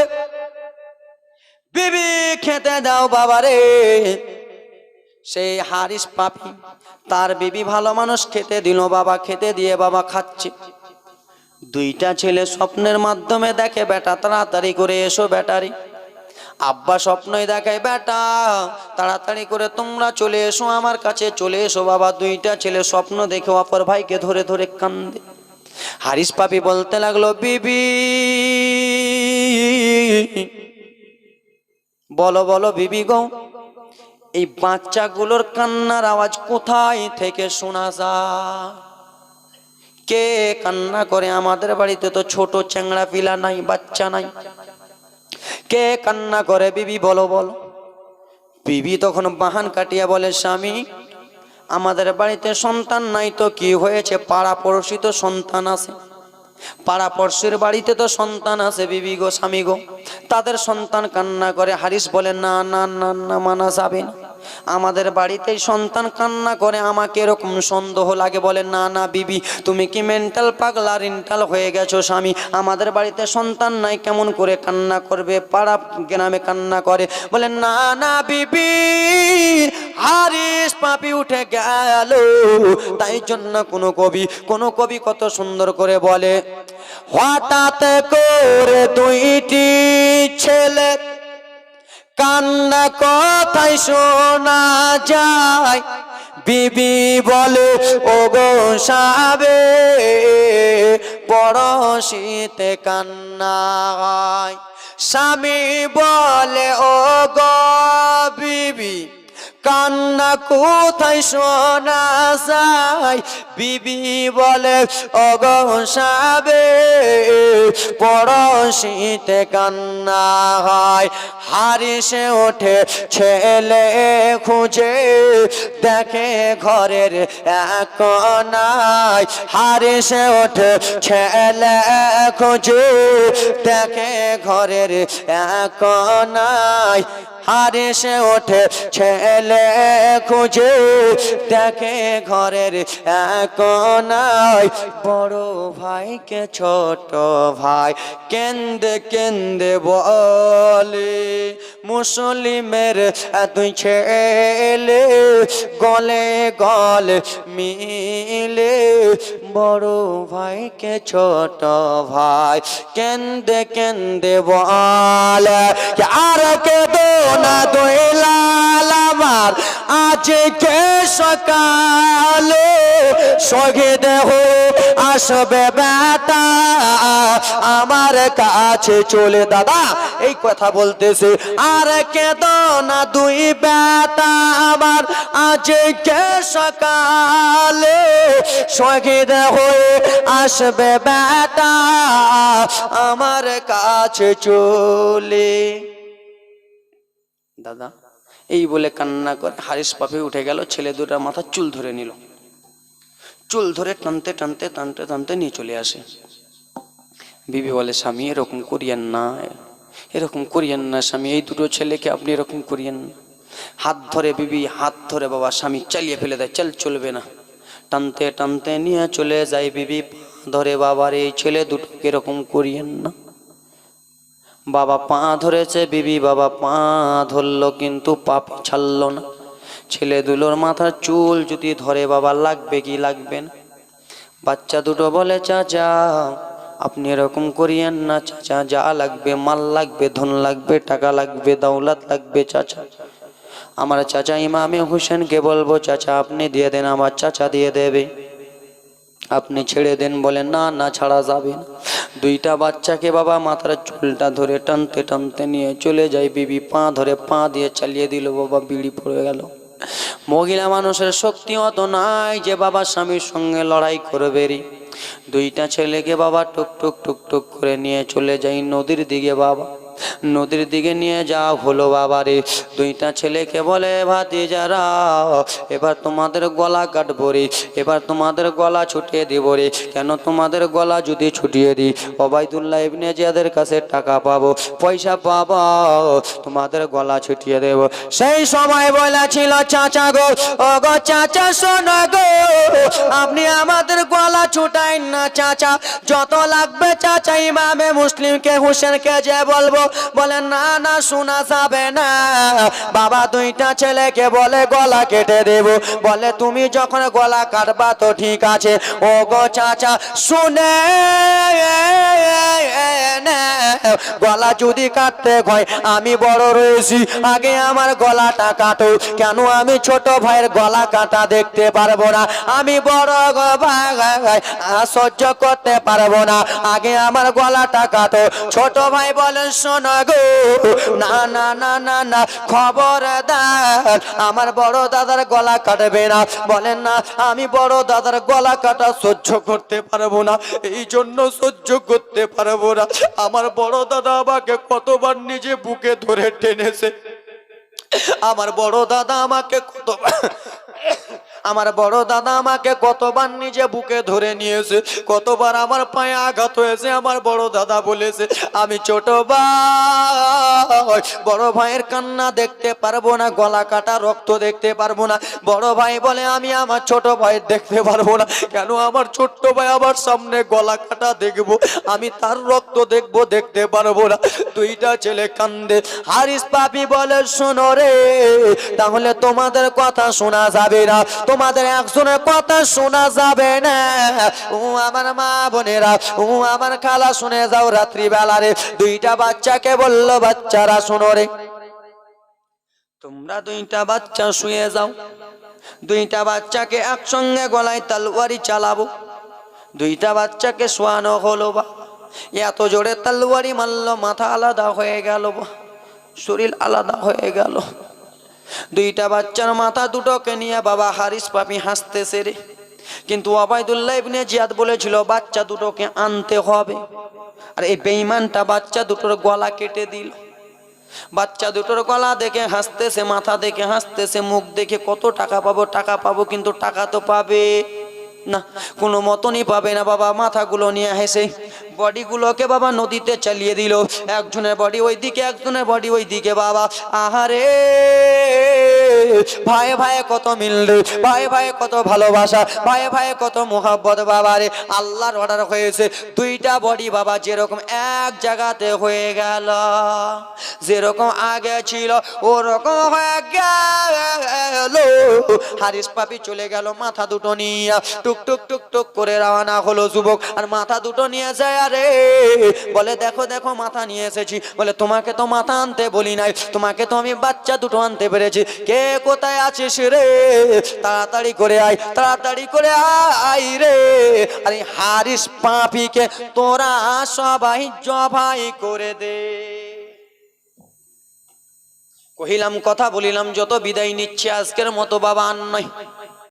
বিবি খেতে দাও বাবারে। সেই হারিস পাপি, তার বিবি ভালো মানুষ, খেতে দিল বাবা। খেতে দিয়ে বাবা খাচ্ছে। দুইটা ছেলে স্বপ্নের মাধ্যমে দেখে, বেটা তাড়াতাড়ি করে এসো বেটারি। আব্বা স্বপ্নই দেখায়, বেটা তাড়াতাড়ি করে তোমরা চলে এসো আমার কাছে, চলে এসো বাবা। দুইটা ছেলে স্বপ্ন দেখে অপর ভাইকে ধরে ধরে কান্দে। হারিস পাপি বলতে লাগলো, বিবি বলো বলো বিবি গো, এই বাচ্চাগুলোর কান্নার আওয়াজ কোথায় থেকে শোনা যায়? কে কান্না করে? আমাদের বাড়িতে তো ছোট চ্যাংড়া পিলা নাই, বাচ্চা নাই। কে কান্না করে বিবি বলো বলো। বিবি তখন বাহান কাটিয়া বলে, স্বামী আমাদের বাড়িতে সন্তান নাই তো কি হয়েছে, পাড়া পড়শি তো সন্তান আছে, পাড়া পড়শির বাড়িতে তো সন্তান আছে বিবি গো, স্বামী গো, তাদের সন্তান কান্না করে। হারিস বলে, না না না না, মানা যাবে না, আমাদের বাড়িতেই সন্তান কান্না করে, আমাকে এরকম সন্দেহ লাগে। বলে, না না বিবি, তুমি কি মেন্টাল পাগলা রিন্টাল হয়ে গেছো স্বামী? আমাদের বাড়িতে সন্তান নাই, কেমন করে কান্না করবে? পাড়া গ্রামে কান্না করে। বলে, না না বিবি। হারিস পাপি উঠে গেল। তাই জন্য কোন কবি কত সুন্দর করে বলে, হঠাৎ করে দুইটি ছেলে কান্না কথাই শোনা যায়। বিবি বলে, ও গো সাবে পড়শিতে কান্না হয়। স্বামী বলে, ও গো বিবি কান্না কোথায় শোনা যায় বিবি বলে ওগো সাবে পড়শিতে কান্না হয় হারিসে ওঠে ছেলে খুঁজে দেখে ঘরের এক কোনায় হারিসে ওঠে ছেলে খুঁজে দেখে ঘরের এক কোনায় হারিসে ওঠে ছেলে খুঁজে দেখে ঘরের এক কোনায় বড় ভাইকে ছোট ভাই কেন্দে কেন্দে বলে মুসলিমের দুই ছেলে গলে গলে মিলে বড় ভাইকে ছোট ভাই কেন্দে কেন্দে বলে আর কে না দোলাল আমার আজকে সকালে শহীদ হয়ে আসবে বেটা আমার কাছে চলে দাদা এই কথা বলতেছে আর কেঁদো না দুই বেটা আমার আজকে সকালে শহীদ হয়ে আসবে বেটা আমার কাছে চলে দাদা এই বলে কান্না করে হারিস পাপে উঠে গেল ছেলে দুটার মাথা চুল ধরে নিল চুল ধরে টানতে টানতে টানতে টানতে নিয়ে চলে আসে বিবি বলে স্বামী এরকম করিয়েন না এরকম করিয়েন না স্বামী এই দুটো ছেলেকে আপনি এরকম করিয়েন না হাত ধরে বিবি হাত ধরে বাবা স্বামী চালিয়ে ফেলে দেয় চলবে না টানতে টানতে নিয়ে চলে যায় বিবি ধরে বাবার এই ছেলে দুটোকে এরকম করিয়েন না বাবা পা ধরেছে বিবি বাবা পা ধরলো কিন্তু পা ছাড়লো না ছেলে দুলোর মাথার চুল যদি ধরে বাবা লাগবে কি লাগবে না বাচ্চা দুটো বলে চাচা আপনি এরকম করিয়েন না চাচা যা লাগবে মাল লাগবে ধন লাগবে টাকা লাগবে দৌলত লাগবে চাচা আমার চাচা ইমামে হোসেনকে বলবো চাচা আপনি দিয়ে দেন আমার চাচা দিয়ে দেবে আপনি ছেড়ে দেন বলে না না ছাড়া যাবে না দুইটা বাচ্চাকে বাবা মাথার চুলটা ধরে টানতে টানতে নিয়ে চলে যায় বিবি পা ধরে পা দিয়ে চালিয়ে দিল বাবা বিড়ি পড়ে গেল মহিলা মানুষের শক্তি অত নাই যে বাবা স্বামীর সঙ্গে লড়াই করবে রে দুইটা ছেলেকে বাবা টুক টুক টুক টুক করে নিয়ে চলে যায় নদীর দিকে বাবা নদীর দিকে নিয়ে যাওয়া হলো বাবারে দুইটা ছেলেকে বলে ভাতিজারা এবার তোমাদের গলা কাটবো রে এবার তোমাদের গলা ছুটিয়ে দিব রে কেন তোমাদের গলা যদি ছুটিয়ে দিই ওবাইদুল্লাহ ইবনে জিয়াদের কাছে টাকা পাবো পয়সা পাবো তোমাদের গলা ছুটিয়ে দেব সেই সময় বলেছিল চাচা গো ও গো চাচা শোনো গো আপনি আমাদের গলা ছুটাইন না চাচা যত লাগবে চাচা ইমামে মুসলিমকে হোসেনকে যে বলবো বলে না না শোনা যাবে না বাবা দুইটা ছেলেকে বলে গলা কেটে দেব বলে তুমি যখন গলা কাটবা তো ঠিক আছে ও গো চাচা শুনে গলা যদি কাটতে হয় আমি বড় রয়েছি আগে আমার গলাটা কাটো কেন আমি ছোট ভাইয়ের গলা কাটা দেখতে পারবো না আমি বড় ভাই সহ্য করতে পারবো না আগে আমার গলাটা কাটো ছোট ভাই বলেন শোনো গো না না না না না খবরদার আমার বড় দাদার গলা কাটবে না বলেন না আমি বড় দাদার গলা কাটা সহ্য করতে পারবো না এই জন্য সহ্য করতে পারবো না আমার বড় দাদা আমাকে কতবার নিজে বুকে ধরে টেনেছে আমার বড় দাদা আমাকে কতবার নিজে বুকে ধরে নিয়েছে কতবার আমার পায়ে আঘাত হয়েছে আমার বড় দাদা বলেছে আমি ছোট ভাই বড় ভাইয়ের কান্না দেখতে পারবো না গলা কাটা রক্ত দেখতে পারবো না বড় ভাই বলে আমি আমার ছোট ভাই দেখতে পারবো না কেন আমার ছোট্ট ভাই আমার সামনে গলা কাটা দেখবো আমি তার রক্ত দেখবো দেখতে পারবো না দুইটা ছেলে কান্দে হারিস পাপি বলে শোনো রে তাহলে তোমাদের কথা শোনা যাবে না তোমাদের একজনের কথা শোনা যাবে না ও আমার মা বোনেরা ও আমার খালা শুনে যাও রাত্রি বেলা রে দুইটা বাচ্চাকে বললো বাচ্চারা শোনো রে তোমরা দুইটা বাচ্চা শুয়ে যাও দুইটা বাচ্চাকে একসঙ্গে গলায় তলোয়ারি চালাবো দুইটা বাচ্চাকে শোয়ানো হলো বা এত জোরে তলোয়ারি মারলো মাথা আলাদা হয়ে গেল শরীর আলাদা হয়ে গেল দুইটা বাচ্চার মাথা দুটোকে নিয়ে বাবা হারিস পাপি হাসতেছে রে। কিন্তু ওবায়দুল্লাহ ইবনে জিয়াদ বলেছিল বাচ্চা দুটোকে আনতে হবে, আর এই বেঈমানটা বাচ্চা দুটোর গলা কেটে দিল। বাচ্চা দুটোর গলা দেখে হাসতেছে, মাথা দেখে হাসতেছে, মুখ দেখে কত টাকা পাবো টাকা পাবো, কিন্তু টাকা তো পাবে না, কোনো মতনই পাবে না। বাবা মাথাগুলো নিয়ে হেসে বডিগুলোকে বাবা নদীতে চালিয়ে দিল। একজনের বডি ওই দিকে, একজনের বডি ওই দিকে। বাবা আহারে, ভাই ভাই কত মিল রে, ভাই ভাই কত ভালোবাসা, ভাই ভাই কত মোহাব্বত। বাবা রে, আল্লাহর অর্ডার হয়েছে দুইটা বডি বাবা যেরকম এক জায়গাতে হয়ে গেল, যেরকম আগে ছিল ওরকম হয়ে গেল। হারিস পাপি চলে গেল মাথা দুটো নিয়ে, টুক টুক টুক টুক করে রওনা হলো যুবক। আর মাথা দুটো নিয়ে যায়, আরে বলে দেখো দেখো মাথা নিয়ে এসেছি। বলে তোমাকে তো মাথা আনতে বলি নাই, তোমাকে তো আমি বাচ্চা দুটো আনতে পেরেছি। কে কোথায় আছিস রে, তাড়াতাড়ি করে আয়, তাড়াতাড়ি করে আয় রে। আরে হারিস পাপিকে তোরা সবাই জবাই করে দে। কহিলাম কথা বলিলাম, যত বিদায় নিচ্ছে আজকের মতো বাবা আর নয়।